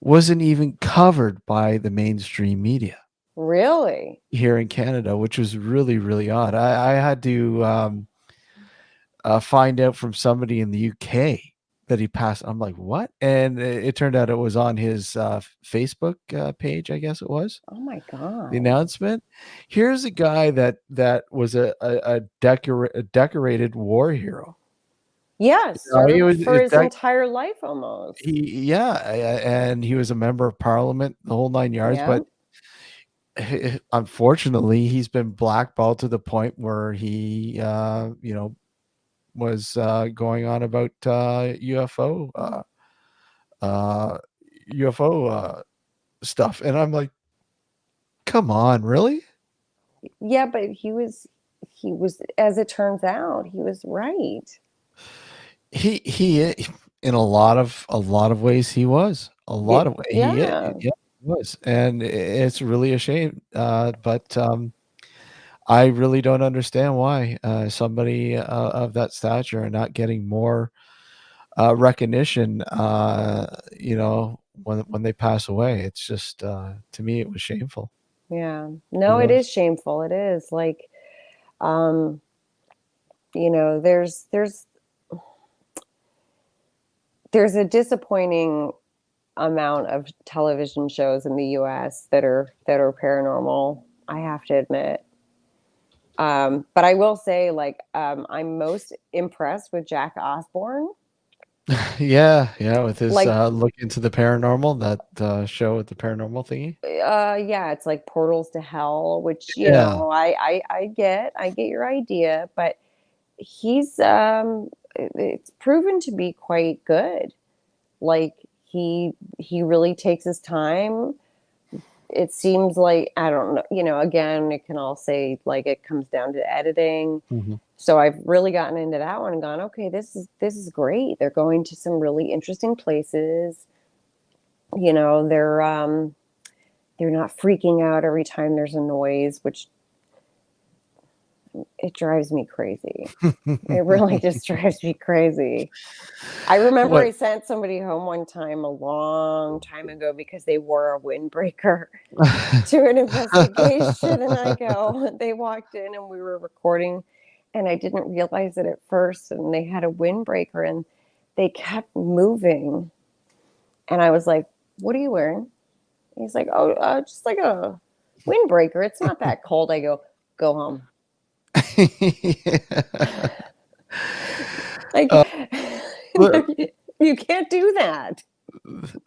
wasn't even covered by the mainstream media Really? here in Canada, which was really, really odd. I had to find out from somebody in the UK that he passed. I'm like, what? And it turned out it was on his Facebook page, I guess it was Oh my the God. announcement. Here's a guy that was a decorated war hero. Yes, He served was for his entire life almost. and he was a member of parliament, the whole 9 yards. Yeah. But unfortunately, he's been blackballed to the point where he, was going on about uh, UFO stuff, and I'm like, come on, really? Yeah, but he was, as it turns out, he was right. He in a lot of ways he was a Yeah, lot of way yeah, yeah, he was, and it's really a shame. But I really don't understand why somebody of that stature are not getting more recognition. When they pass away, it's just to me it was shameful. yeah. It No, it was. is shameful. It is like, um, there's a disappointing amount of television shows in the US that are paranormal, I have to admit. But I will say, like, I'm most impressed with Jack Osborne. Yeah, yeah, with his Like, look into the paranormal, that show with the paranormal thingy. yeah, it's like Portals to Hell, which Yeah. I get your idea, but he's it's proven to be quite good. Like he really takes his time. It seems like, I don't know, again, it can all say like it comes down to editing. Mhm. So I've really gotten into that one and gone, okay, this is great. They're going to some really interesting places. You know, they're not freaking out every time there's a noise, which it drives me crazy. It really just drives me crazy. I remember What? I sent somebody home one time a long time ago because they wore a windbreaker to an investigation. And they walked in and we were recording, and I didn't realize it at first. And they had a windbreaker and they kept moving. And I was like, "What are you wearing?" He's like, "Oh, just like a windbreaker. It's not that cold." I go, "Go home." Like, Uh, but you can't do that.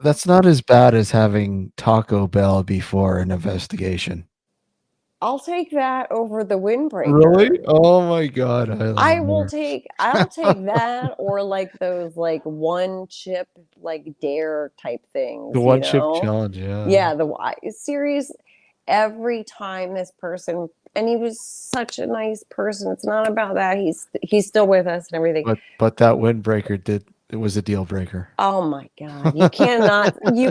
That's not as bad as having Taco Bell before an investigation. I'll take that over the Really? windbreaker. Oh my god, I love more. I'll take that or like those like one chip like dare type The things, one chip challenge, yeah. Yeah, the series every time this person, and he was such a nice person. It's not about that. He's still with us and everything. But that windbreaker it was a deal breaker. Oh my God. You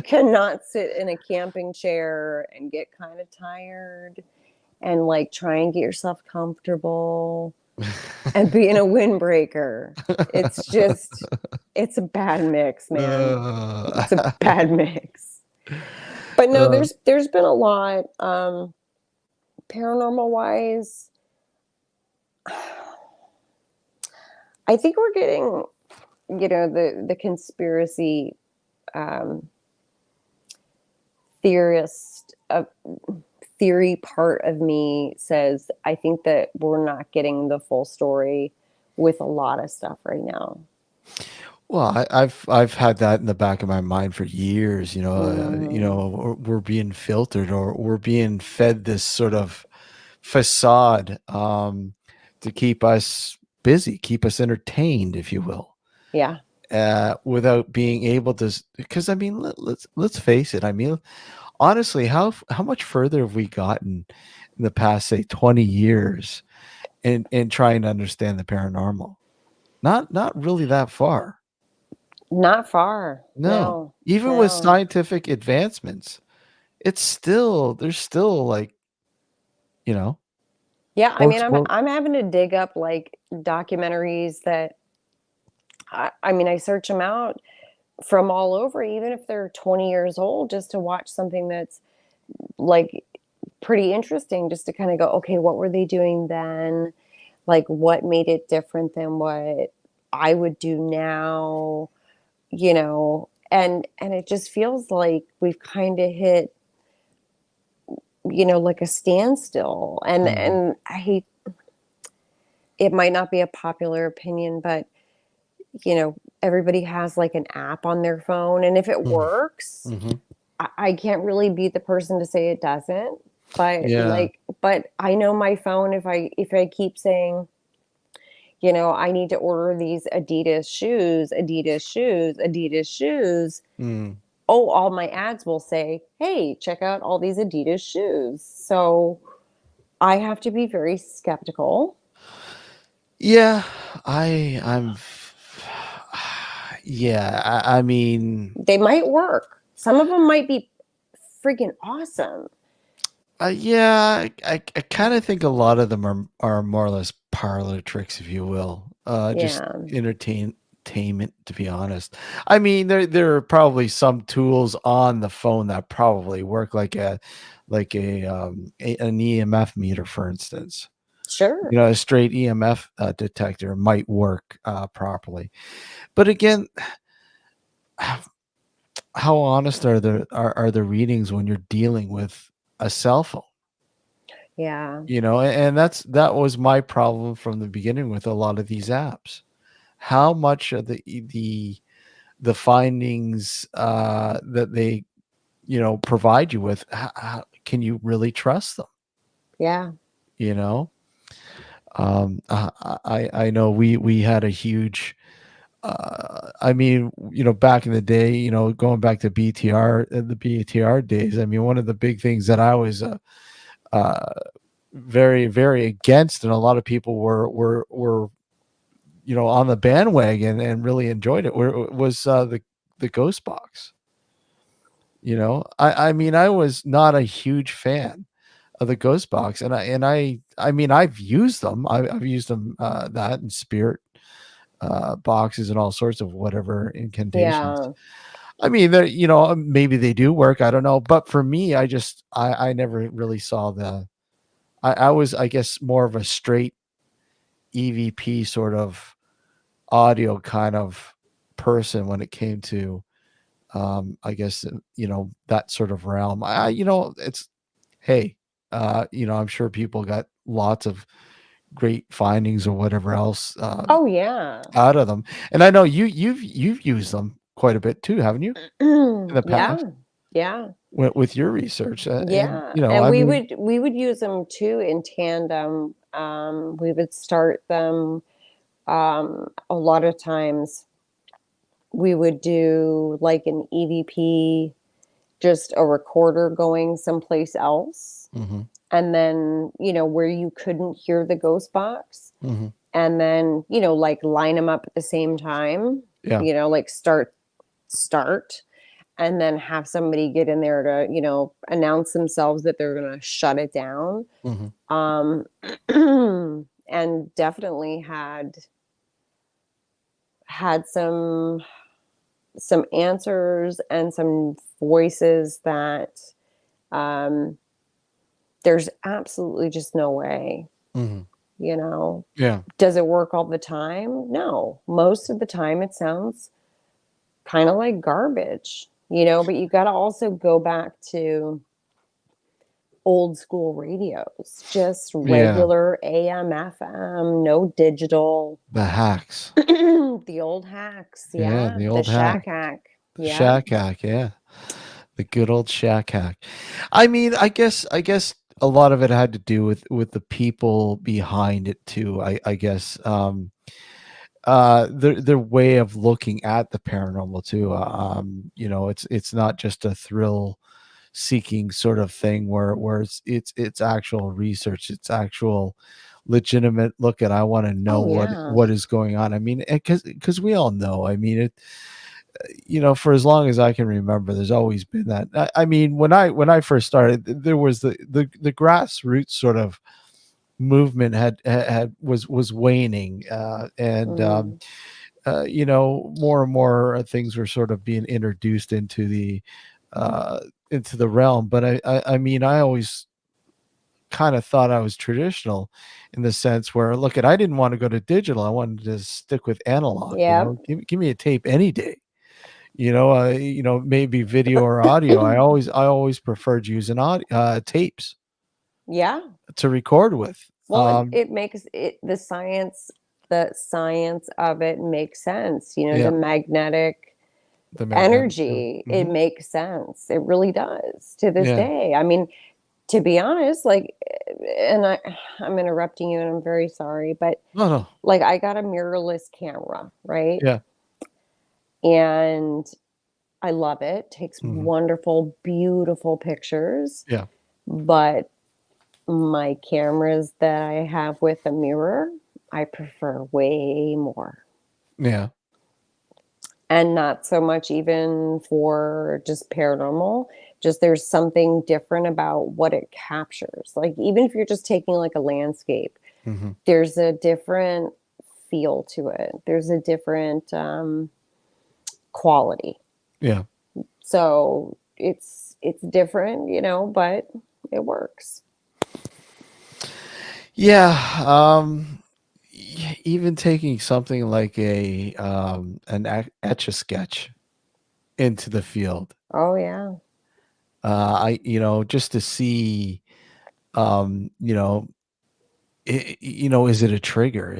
cannot sit in a camping chair and get kind of tired and like try and get yourself comfortable and be in a windbreaker. It's just, it's a bad mix, man. It's a Uh, bad mix. But no, uh, there's been a lot, paranormal wise. I think we're getting, the conspiracy, um, theorist of theory part of me says I think that we're not getting the full story with a lot of stuff right now. well, I've had that in the back of my mind for years. Mm, We're being filtered, or we're being fed this sort of facade, to keep us busy, keep us entertained, if you will, yeah. without being able to. Because I mean, let's face it. I mean, honestly, how much further have we gotten in the past, say, 20 years, in trying to understand the paranormal? Not really that far. Not far. No, No. even with No. scientific advancements, there's still like, you know, Yeah, I mean folks I'm will. I'm having to dig up like documentaries that I mean I search them out from all over even if they're 20 years old just to watch something that's like pretty interesting just to kind of go okay, what were they doing then? Like what made it different than what I would do now, and it just feels like we've kind of hit, like a standstill. And Mhm, and I hate it might not be a popular opinion, but everybody has like an app on their phone, and if it mhm, works, mhm. I can't really be the person to say it doesn't. Yeah. But I know my phone, if I keep saying, I need to order these Adidas shoes, Adidas shoes, Adidas shoes. Mm. Oh, all my ads will say, hey, check out all these Adidas shoes. So I have to be very skeptical. Yeah, I'm yeah, I mean, They might work. Some of them might be freaking awesome. yeah, I kind of think a lot of them are more or less parlor tricks, if you will. Just Yeah, entertainment, to be honest. I mean, there are probably some tools on the phone that probably work, an EMF meter, for instance. sure. A straight EMF detector might work properly. But again, how honest are the readings when you're dealing with a cell phone? Yeah, And that was my problem from the beginning with a lot of these apps. How much of the findings that they provide you with, how can you really trust them? yeah. You know, I know we had a huge. I mean, back in the day, going back to the BTR days. I mean, one of the big things that I was uh, very, very against, and a lot of people were on the bandwagon and really enjoyed it, was the ghost box. I mean, I was not a huge fan of the ghost box, and I mean, I've used them. I've used them, that and spirit boxes and all sorts of whatever incantations. Yeah. I mean, maybe they do work. I don't know, but for me, I never really saw I was, I guess, more of a straight EVP sort of audio kind of person when it came to, I guess, that sort of realm. It's, hey, I'm sure people got lots of great findings or whatever else Oh, yeah. out of them, and I know you've used them quite a bit too, haven't you, in the Yeah, past yeah, with your research? And yeah. you know, And I we mean, would use them too in tandem. We would start them a lot of times. We would do like an EVP, just a recorder going someplace else, hmm and then where you couldn't hear the ghost box, hmm and then like line them up at the same time, yeah, like start, and then have somebody get in there to announce themselves that they're going to shut it down. hmm um and definitely had some answers and some voices that um there's absolutely just no way. hmm you know yeah, does it work all the time? No, most of the time it sounds kind of like garbage, but you got to also go back to old school radios, just yeah, regular AM, FM, no digital. the hacks, The old hacks, yeah, yeah, the the old shack hack, hack, the yeah. shack hack, yeah, the good old shack hack. I mean, I guess a lot of it had to do with the people behind it too. I guess their way of looking at the paranormal too. You know, it's not just a thrill seeking sort of thing where it's actual research, it's actual legitimate look at, I want to know Oh yeah. what is going on. I mean, because we all know, I mean it, you know, for as long as I can remember, there's always been that. I mean, when I first started, there was the grassroots sort of movement had was waning, and Mm, you know, more and more things were sort of being introduced uh, into the realm. But I mean, I always kind of thought I was traditional in the sense where, look, I didn't want to go to digital. I wanted to stick with analog. You yep. know, give me a tape any day. You know, maybe video or audio. I always preferred using audio, tapes Yeah. to record with. Well, it makes it the science of it makes sense. The Yeah, magnetic the magnetic field. energy, it makes sense. It really does to this Yeah. day. I mean, to be honest, like, and I'm interrupting you, and I'm very sorry, but No, no. like, I got a mirrorless camera, right? Yeah. And I love it. Takes hmm wonderful, beautiful pictures. Yeah. But my cameras that I have with a mirror, I prefer way more. Yeah. And not so much even for just paranormal, just there's something different about what it captures. Like, even if you're just taking like a landscape, hmm there's a different feel to it. There's a different quality. Yeah. So it's different, but it works. Yeah. Even taking something like an etch a sketch into the field. Oh yeah. I you know, just to see, you know, you know, is it a trigger?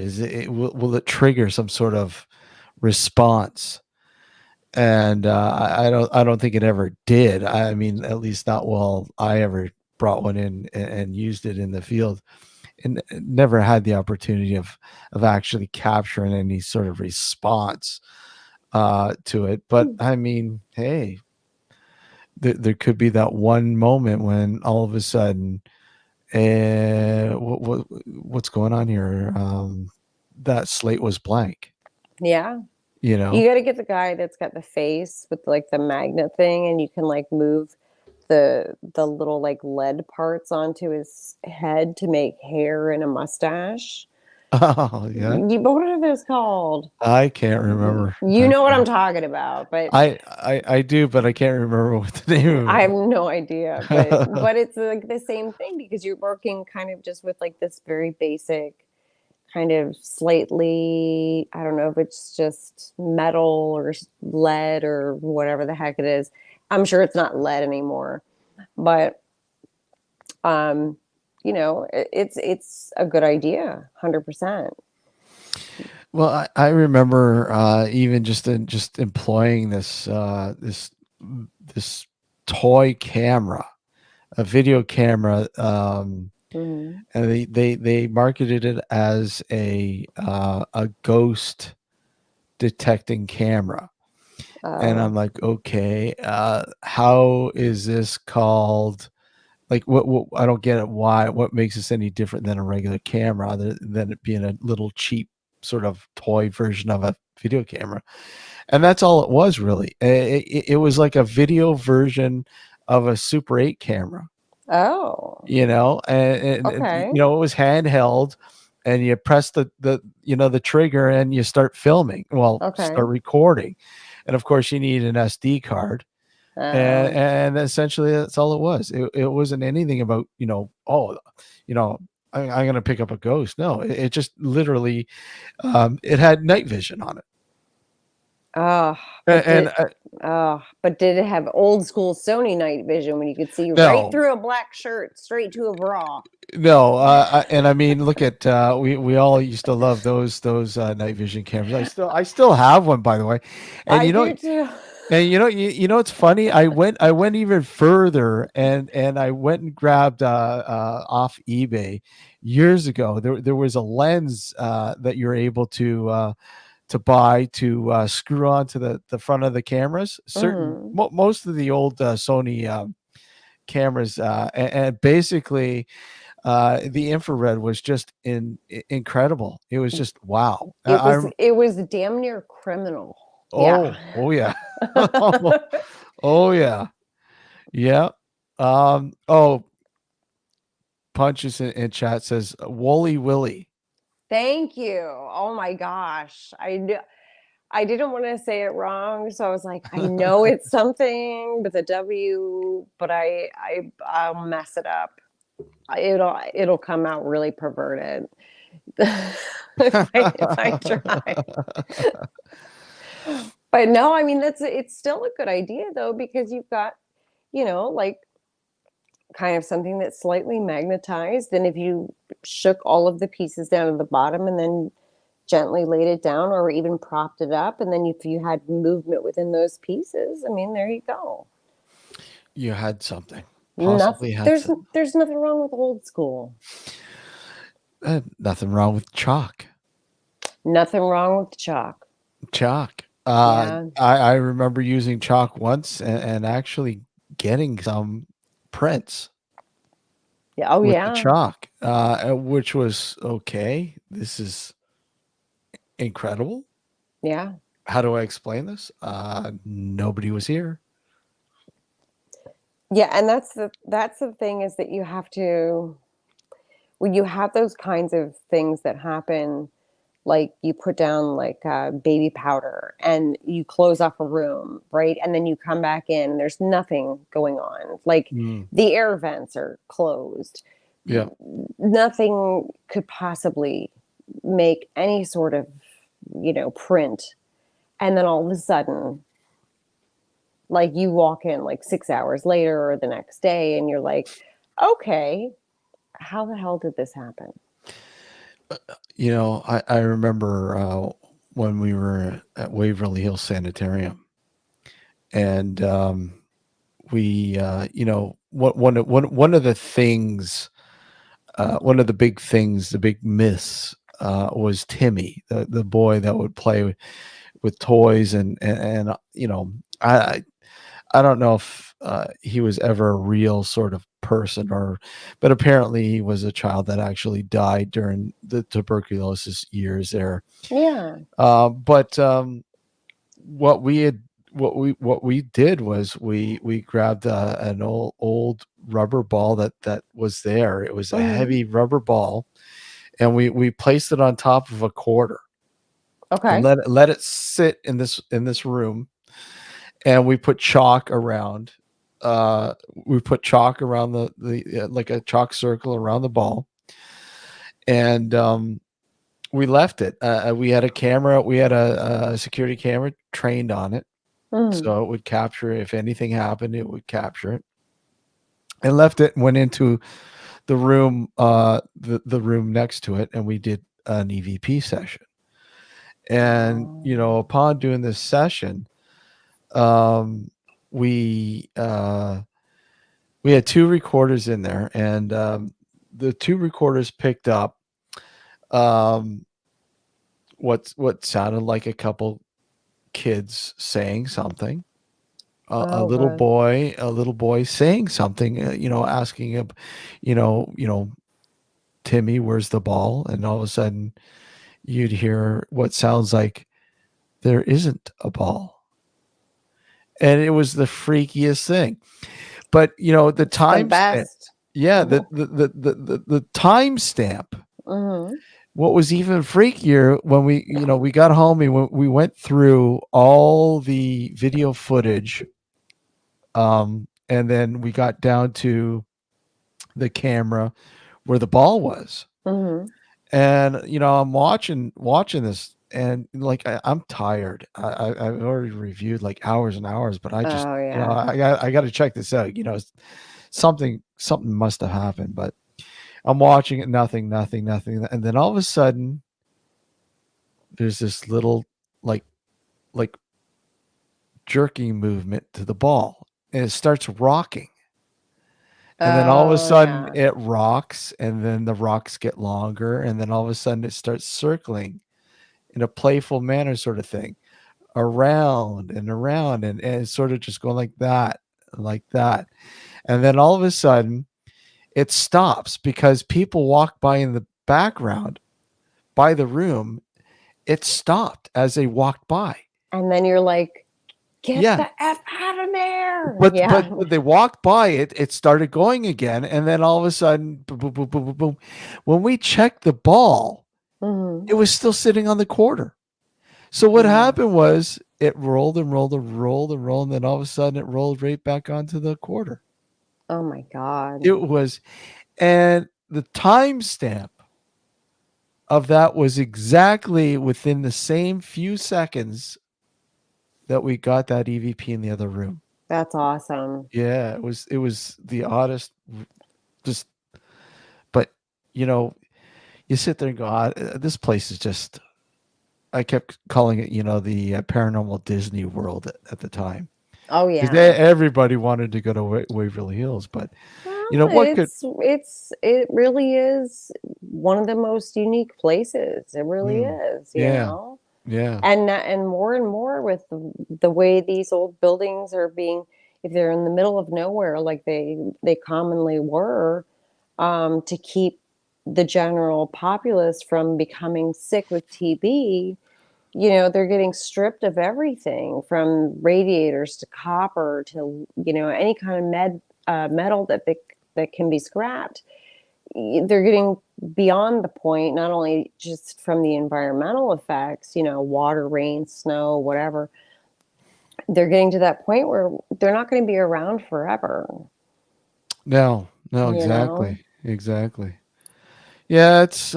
Will it trigger some sort of response? And I don't think it ever did. I mean, at least not while I ever brought one in and used it in the field, and never had the opportunity of actually capturing any sort of response to it. But I mean, hey, there could be that one moment when all of a sudden, what's going on here? That slate was blank. Yeah. You know, You got to get the guy that's got the face with like the magnet thing, and you can like move the little like lead parts onto his head to make hair and a mustache. oh yeah, What are those called? I can't remember. You know what I'm talking about, but I do, but I can't remember what the I have name no idea. But of it. it's like the same thing, because you're working kind of just with like this very basic kind of slightly, I don't know if it's just metal or lead or whatever the heck it is. I'm sure it's not lead anymore, but it's a good idea, 100%. Well, I remember even just employing this toy camera, a video camera, Hmm. and they marketed it as a ghost detecting camera. And I'm Oh, like, okay, how is this called? Like, what? I don't get it. Why? What makes this any different than a regular camera, other than it being a little cheap sort of toy version of a video camera? And that's all it was, really. It was like a video version of a Super 8 camera, oh, you okay, know, it was handheld, and you press the trigger and you start filming, well, okay. start recording, and of course you need an SD card, Um, and essentially that's all it was. It wasn't anything about, oh, you know I'm gonna pick up a ghost. No, it just literally, it had night vision on it. oh, but And but did it have old school Sony night vision when you could see right no, through a black shirt straight to a bra? no, and I mean, look at, we all used to love those night vision cameras. I still have one, by the way, and I you know. do too. And it's funny. I went even further, and I went and grabbed, off eBay years ago. There was a lens, that you're able to buy to, screw onto the front of the cameras. Mm. Most of the old, Sony, cameras, and basically, the infrared was just incredible. It was just wow. It was damn near criminal. Yeah. Oh yeah. Oh yeah. Yeah. Oh, Punches in chat says Wooly Willy. Thank you. Oh my gosh. I didn't want to say it wrong, so I was like, I know it's something with a W, but I'll mess it up. It'll come out really perverted if I try. But no, I mean it's still a good idea though, because you've got, like kind of something that's slightly magnetized, and if you shook all of the pieces down to the bottom and then gently laid it down or even propped it up, and then if you had movement within those pieces, I mean, there you go. You had something. Nothing, Possibly had there's some. there's nothing wrong with old school. Nothing wrong with chalk. Nothing wrong with chalk. Chalk. Yeah. I remember using chalk once, and actually getting some prints Yeah. Oh with the yeah. chalk, which was okay. This is incredible. Yeah. How do I explain this? Nobody was here. Yeah, and that's the thing, is that you have to, when you have those kinds of things that happen, like you put down like baby powder and you close off a room, right? And then you come back in, there's nothing going on. Like Mm, the air vents are closed. yeah. Nothing could possibly make any sort of, print. And then all of a sudden, like you walk in like 6 hours later or the next day and you're like, okay, how the hell did this happen? I remember, when we were at Waverly Hills Sanitarium, and, we, one of the things, one of the big things, the big myths, was Timmy, the boy that would play with toys, and I I don't know if, he was ever a real sort of person, but apparently he was a child that actually died during the tuberculosis years there. Yeah. But what we had, what we did was we grabbed, an old rubber ball that was there. It was a Hmm. heavy rubber ball, and we placed it on top of a quarter, and Okay. let it sit in this room, and we put chalk around the like a chalk circle around the ball, and, we left it. We had a camera, we had a security camera trained on it, Hmm. so it would capture, if anything happened, it would capture it, and left it and went into the room, the room next to it, and we did an EVP session. And Oh. upon doing this session, um, we uh, we had two recorders in there, and the two recorders picked up um, what sounded like a couple kids saying something. Oh, good. A little boy saying something, asking him, Timmy, where's the ball? And all of a sudden, you'd hear what sounds like there isn't a ball, and it was the freakiest thing. But the It's the timestamp, best. yeah, Mm-hmm. the timestamp. Mm-hmm. What was even freakier when we got home, we went through all the video footage, and then we got down to the camera where the ball was. Mm-hmm. And I'm watching this, and like I'm tired. I've already reviewed like hours and hours, but I just Oh, yeah. I got to check this out. Something must have happened, but I'm watching it, nothing, and then all of a sudden there's this little like like jerking movement to the ball, and it starts rocking. And then all of a Oh, sudden yeah. it rocks, and then the rocks get longer, and then all of a sudden it starts circling in a playful manner, sort of thing, around and around, and it's sort of just going like that, like that. And then all of a sudden it stops because people walk by in the background by the room. It stopped as they walked by. And then you're like, get Yeah. the F out of there. But Yeah. they walked by it, it started going again, and then all of a sudden, boom, boom, boom, boom, boom, boom. When we checked the ball, Mm-hmm. it was still sitting on the quarter. So what Mm. happened was it rolled and rolled and rolled and rolled, and then all of a sudden it rolled right back onto the quarter. Oh my God. It was, and the timestamp of that was exactly within the same few seconds that we got that EVP in the other room. That's awesome. Yeah, it was the oddest, just, but you know, you sit there and go, this place is just. I kept calling it, the paranormal Disney World at the time, Oh because yeah. everybody wanted to go to Waverly Hills, but Well, what could. it really is one of the most unique places. It really Mm, is, you yeah, know. yeah, And more and more with the way these old buildings are being, if they're in the middle of nowhere like they commonly were, to keep the general populace from becoming sick with TB, they're getting stripped of everything from radiators to copper to, any kind of metal that can be scrapped. They're getting beyond the point, not only just from the environmental effects, water, rain, snow, whatever. They're getting to that point where they're not going to be around forever, no, no, you know? exactly. Yeah, it's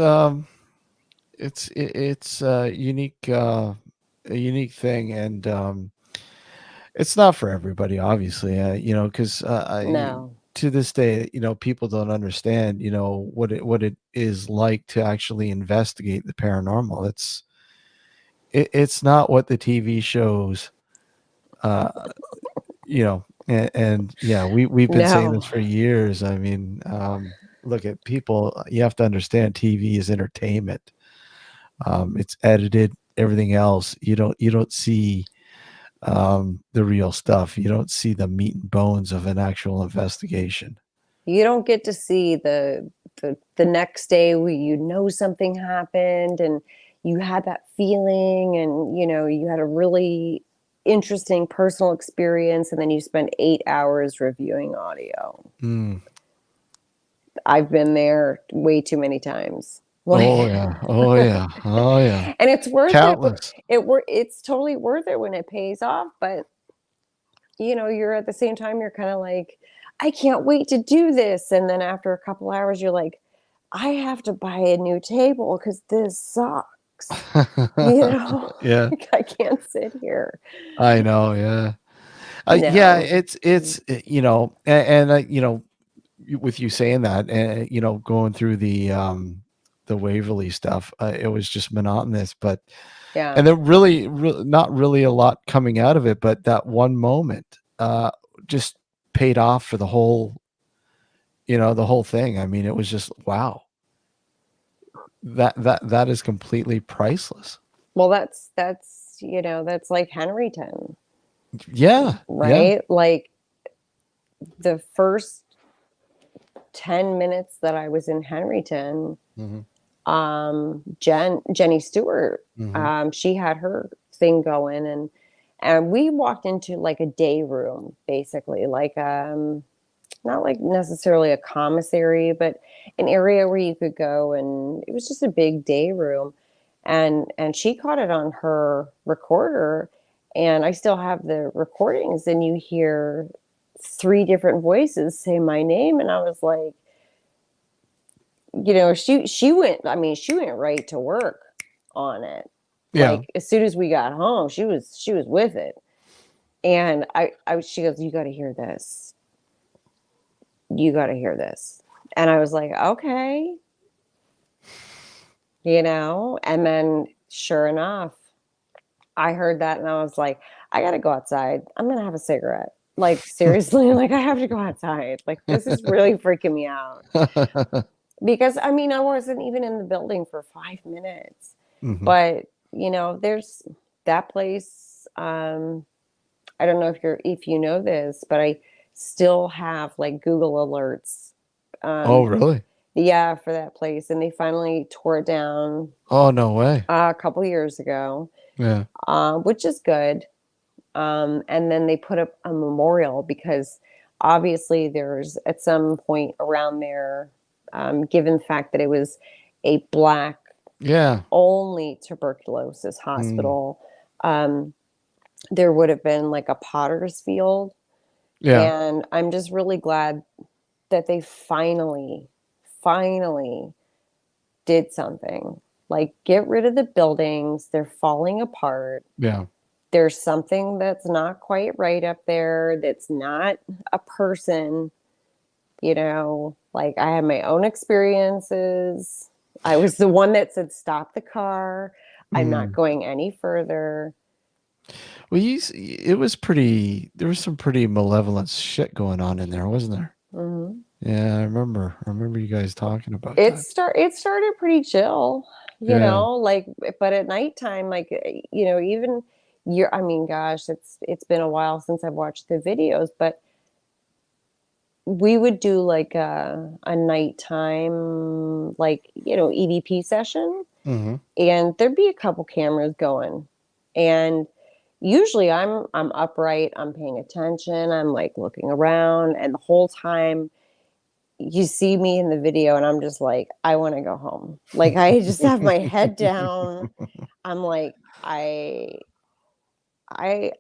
a unique thing, and it's not for everybody, obviously. Because No. to this day, people don't understand, what it is like to actually investigate the paranormal. It's not what the TV shows, uh, and yeah, we've been saying this No. for years. I mean, look at people. You have to understand, TV is entertainment. It's edited. Everything else, you don't see the real stuff. You don't see the meat and bones of an actual investigation. You don't get to see the next day where something happened and you had that feeling and you had a really interesting personal experience and then you spend 8 hours reviewing audio. Mm. I've been there way too many times. Like, Oh yeah. Oh yeah. Oh yeah. and it's worth it. Countless. It's totally worth it when it pays off. But you're at the same time, you're kind of like, I can't wait to do this. And then after a couple hours, you're like, I have to buy a new table because this sucks. Yeah, Like, I can't sit here. I know. Yeah. Yeah. No. It's with you saying that, and going through the Waverly stuff, it was just monotonous. But Yeah. And there really, not really a lot coming out of it, but that one moment just paid off for the whole, the whole thing. I mean, it was just wow. That is completely priceless. Well, that's that's like Henryton, Yeah, yeah. right? Like the first 10 minutes that I was in Henryton, Hmm. Jenny Stewart, Hmm. she had her thing going, and we walked into like a day room, basically, like not like necessarily a commissary, but an area where you could go, and it was just a big day room. And she caught it on her recorder, and I still have the recordings, and you hear three different voices say my name, and I was like, she went, I mean, she went right to work on it. Yeah. Like as soon as we got home, she was with it. And she goes, "You got to hear this. You got to hear this." And I was like, "Okay." And then sure enough, I heard that and I was like, "I got to go outside. I'm going to have a cigarette." Like seriously, like I have to go outside. Like this is really freaking me out. Because I mean, I wasn't even in the building for 5 minutes. Hmm. But, there's that place. I don't know if you know this, but I still have like Google alerts. Oh, Um, really? yeah, for that place, and they finally tore it down Oh, no way. a couple years ago, Yeah. which is good. And then they put up a memorial because obviously there's at some point around there, given the fact that it was a black Yeah. only tuberculosis Mm. hospital, um, there would have been like a potter's field. Yeah. And I'm just really glad that they finally did something. Like, get rid of the buildings, they're falling apart. Yeah. There's something that's not quite right up there, that's not a person. Like I had my own experiences. I was the one that said, "Stop the car. I'm not Mm. going any further." Well, it was pretty. There was some pretty malevolent shit going on in there, wasn't there? Hmm. Yeah, I remember. I remember you guys talking about It that. start it started pretty chill, Yeah. like, but at nighttime, like, even you're I mean, gosh, it's been a while since I've watched the videos, but we would do like a nighttime, like, EVP session, Hmm. and there'd be a couple cameras going. And usually I'm upright, I'm paying attention, I'm like looking around, and the whole time you see me in the video and I'm just like, I want to go home. Like I just have my head down. I'm like, I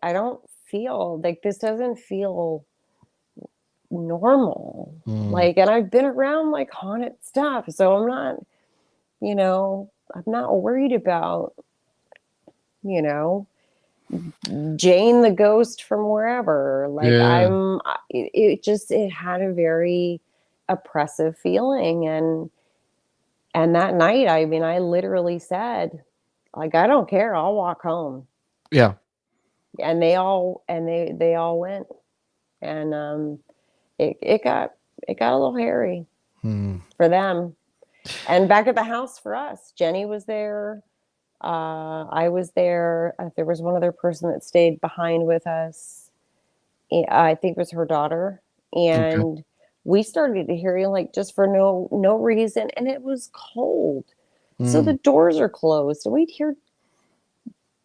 don't feel like this doesn't feel normal. Mm. Like, and I've been around like haunted stuff, so I'm not worried about, you know, Jane the ghost from wherever. Like Yeah. it had a very oppressive feeling. And that night, I mean, I literally said, like, I don't care, I'll walk home. Yeah. And they all went. And it got a little hairy Mm. for them. And back at the house for us, Jenny was there. I was there. There was one other person that stayed behind with us. I think it was her daughter. Okay. And we started hearing like just for no reason, and it was cold. So the Mm. doors are closed, and we'd hear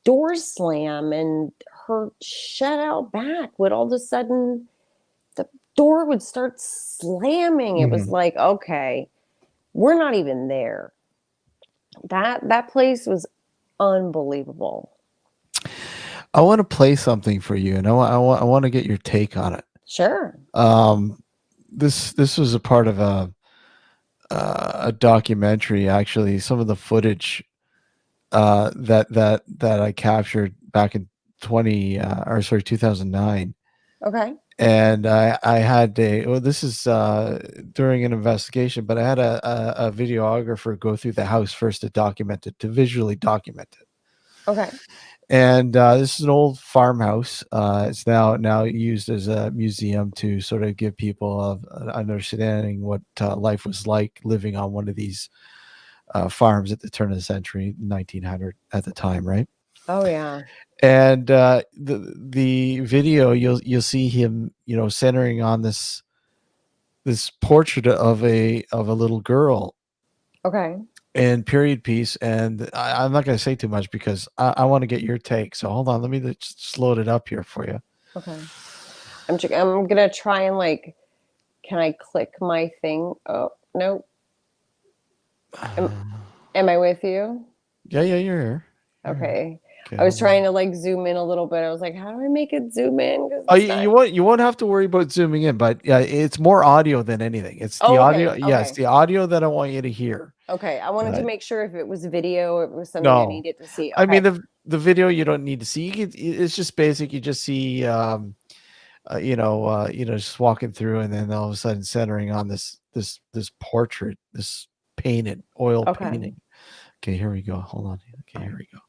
doors slam, and her shut out back would all of a sudden the door would start slamming. It was Hmm. like, okay, we're not even there. That place was unbelievable. I want to play something for you, and I want to get your take on it. Sure. Um, this was a part of a documentary. Actually, some of the footage that I captured back in 2009. Okay. And I had this is during an investigation, but I had a videographer go through the house first to document it, to visually document it. Okay. And this is an old farmhouse. It's now used as a museum to sort of give people an understanding what life was like living on one of these farms at the turn of the century, 1900 at the time, right? Oh yeah. And the video, you'll see him, centering on this portrait of a little girl Okay. in period piece. And I'm not going to say too much because I want to get your take. So hold on, let me just load it up here for you. Okay. I'm gonna try and like. Can I click my thing? Oh no. Am, am I with you? Yeah, yeah, you're here. You're here. Okay. Okay, I was hold on. trying to like zoom in a little bit. I was like, how do I make it zoom in? Because Oh, it's you, not. you won't have to worry about zooming in, but yeah, it's more audio than anything. It's the Oh, audio. okay. Yeah, it's Okay. the audio that I want you to hear. Okay. I wanted to Uh, make sure if it was video, it was something I no, needed to see. I Okay. mean the video you don't need to see. It's just basic. You just see, just walking through, and then all of a sudden centering on this portrait, this painted oil Okay. painting. Okay, here we go. Hold on. Okay, here we go.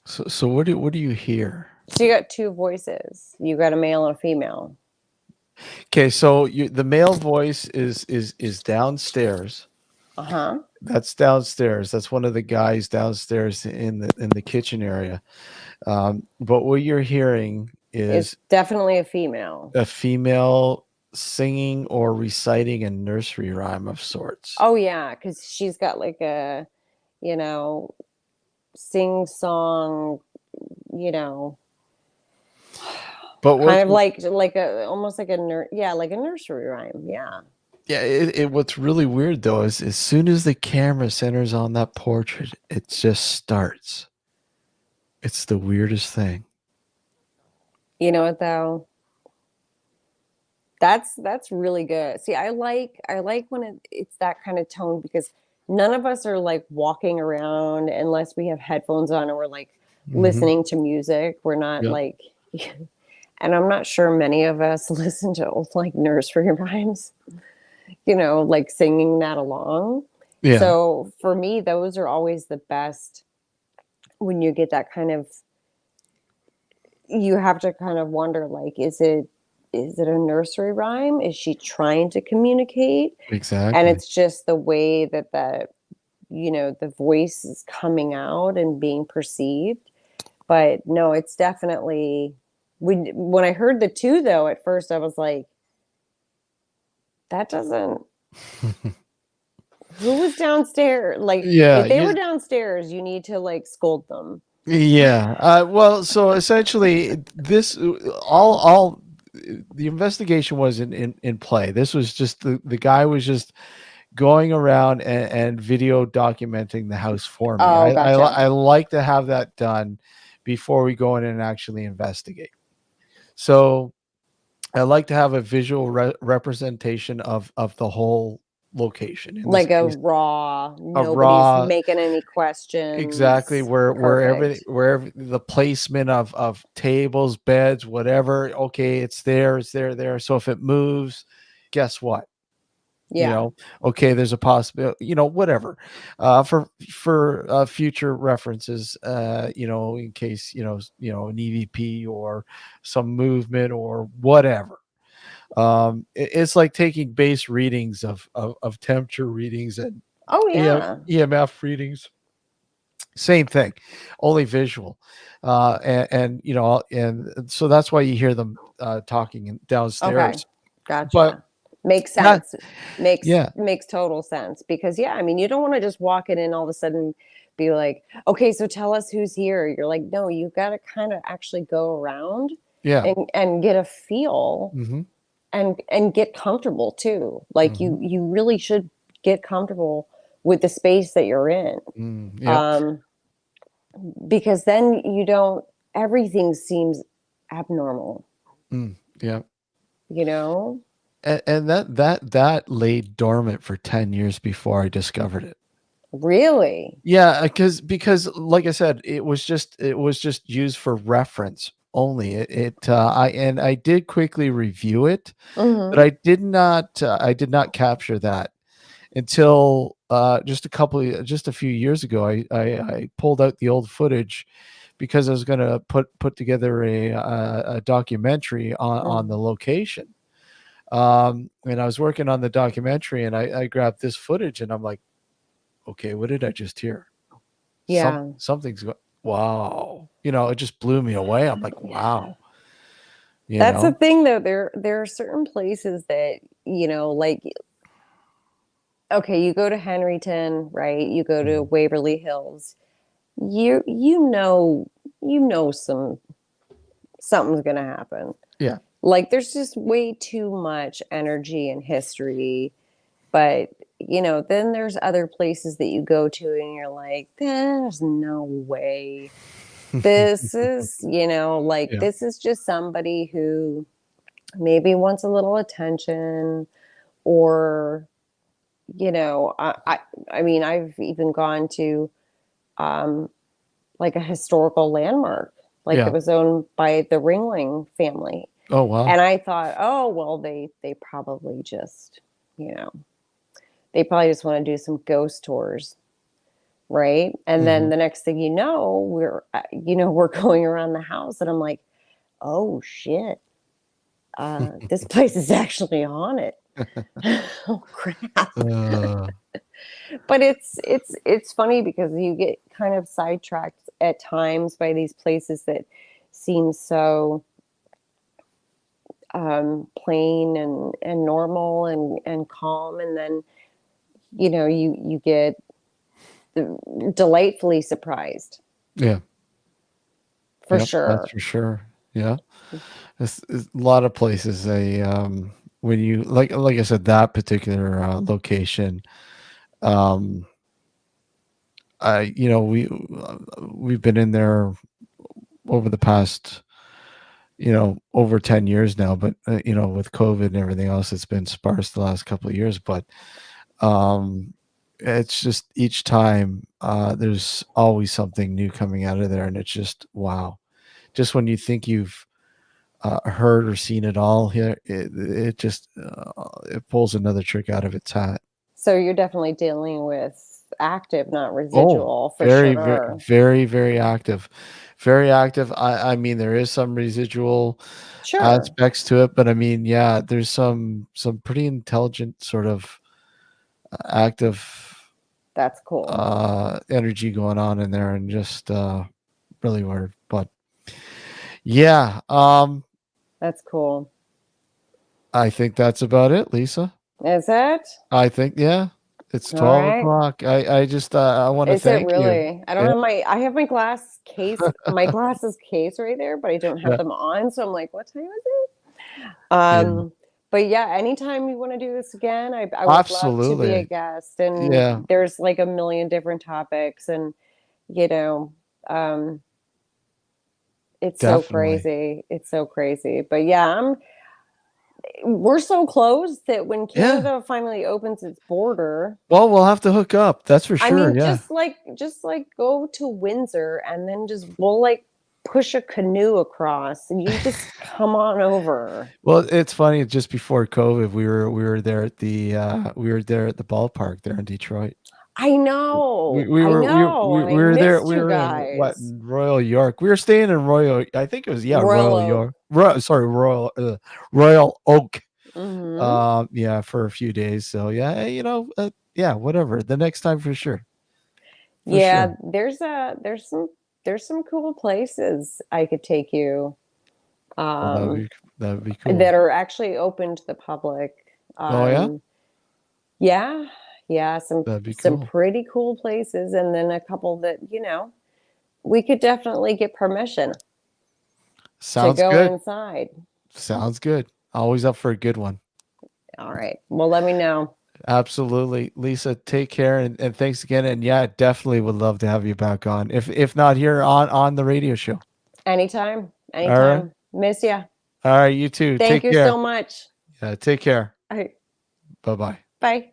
So what do you hear? So you got two voices. You got a male and a female. Okay, so the male voice is downstairs. Uh-huh. That's downstairs. That's one of the guys downstairs in the kitchen area. But what you're hearing It's is definitely a female. a female singing or reciting a nursery rhyme of sorts. Oh yeah, because she's got like a, you know, sing song, you know, But kind of like a almost like like a nursery rhyme. Yeah. yeah, what's really weird though is as soon as the camera centers on that portrait, it just starts. It's the weirdest thing. You know what though? That's really good. See, I like when it's that kind of tone because none of us are like walking around unless we have headphones on and we're like Hmm. listening to music. We're not Yep. like and I'm not sure many of us listen to old like nursery rhymes, like singing that along. Yeah. So for me, those are always the best when you get that kind of you have to kind of wonder like is it a nursery rhyme? Is she trying to communicate? And Exactly. it's just the way that the voice is coming out and being perceived. But no, it's definitely when I heard the two though, at first I was like, that doesn't who was downstairs? Like Yeah. if they were downstairs, you need to like scold them. Yeah. Well, so essentially, this all the investigation was in play. This was just the guy was just going around and video documenting the house for me. Oh, gotcha. I like to have that done before we go in and actually investigate. So I like to have a visual representation of the whole location. In this Like a case, raw, a nobody's raw. making any Exactly, questions. wherever Perfect. the placement of tables, beds, whatever. Okay, it's there. So if it moves, guess what? You Yeah. know, okay, there's a possibility. Whatever, for future references. In case an EVP or some movement or whatever. It's like taking base readings of temperature readings and Oh yeah. EMF readings, same thing, only visual. And so that's why you hear them talking Okay. downstairs. But Gotcha. Makes that, sense. Makes yeah, makes total sense because yeah, I mean, you don't want to just walk in and all of a sudden be like, "Okay, so tell us who's here." You're like, "No, you got to kind of actually go around yeah. and get a feel Hmm. and get comfortable too. Like Hmm. you really should get comfortable with the space that you're in. Yep. Um, because then you don't, everything seems abnormal, Yep. you know? And that laid dormant for 10 years before I discovered it. Really? Yeah, because like I said, it was just used for reference only. I did quickly review it, but Hmm. I did not capture that until just a few years ago. I pulled out the old footage because I was going to put together a documentary on the Hmm. location. And I was working on the documentary, and I grabbed this footage, and I'm like, okay, what did I just hear? Yeah. Something's wow. It just blew me away. I'm like, Yeah. wow. That's the thing though. There are certain places that, like, okay, you go to Henryton, right? You go to Mhm. Waverly Hills. You know something's gonna happen. Yeah. Like there's just way too much energy and history. But, then there's other places that you go to and you're like, there's no way. This is, like Yeah. this is just somebody who maybe wants a little attention, or, I mean, I've even gone to um like a historical landmark, like that Yeah. was owned by the Ringling family. Oh, wow. And I thought, oh well, they probably just, you know, they probably just want to do some ghost tours, right? And then Mhm. the next thing you know, we're going around the house, and I'm like, oh shit, this place is actually haunted. Oh crap. Uh, But it's funny because you get kind of sidetracked at times by these places that seem so plain and normal and calm, and then you get delightfully surprised, yeah. for Yep, that's sure. for sure. Yeah. It's a lot of places when you like I said, that particular location, um I you know we've been in there over the past, over 10 years now, but with COVID and everything else, it's been sparse the last couple of years, but um it's just each time there's always something new coming out of there, and it's just wow. Just when you think you've heard or seen it all here, it just it pulls another trick out of its hat. So you're definitely dealing with active, not Oh, residual, for very, very, sure. very, very active, very active. I mean, there is some residual Sure. aspects to it, but I mean, yeah, there's some pretty intelligent sort of active That's cool. energy going on in there, and just really weird. But yeah, That's cool. I think that's about it, Lisa. Is it? I think, yeah, it's All 12 right. o'clock. I just, I wanna Is it thank you. really? I don't Yeah, have I have my glasses case right there, but I don't have yeah, them on. So I'm like, what time is it? yeah. But yeah, anytime you want to do this again, I would love to be a Absolutely. guest. And Yeah, there's like a million different topics, and you know, um, it's so definitely. crazy. It's so crazy. But yeah, we're so close that when Yeah. Canada finally opens its border, Well, we'll have to hook up, that's for I sure, mean, yeah. just like go to Windsor, and then just we'll like push a canoe across, and you just come on over. Well, it's funny, just before COVID, we were there at the ballpark there in Detroit. I know, We I were we were know, we and I we were there, missed we you were in what, guys. in Royal York. We were staying in Royal, I think it was, yeah, Royal Royal Oak. York. Sorry, Royal Oak. Hmm. Yeah, for a few days. So yeah, yeah, whatever. The next time for sure. For sure. Yeah, there's some cool places I could take you, Well, um, that would be that cool. are actually open to the public. Oh yeah? Um, yeah, yeah, some That'd be some cool. pretty cool places, and then a couple that we could definitely get permission to Sounds go good. inside. Sounds good. Always up for a good one. All right. Well, let me know. Absolutely. Lisa, take care and thanks again. And yeah, definitely would love to have you back on. If not here on the radio show. Anytime. All right. Anytime. Miss ya. All right, you too. Thank Take you care. so much. Take care. All right. Bye-bye. Bye.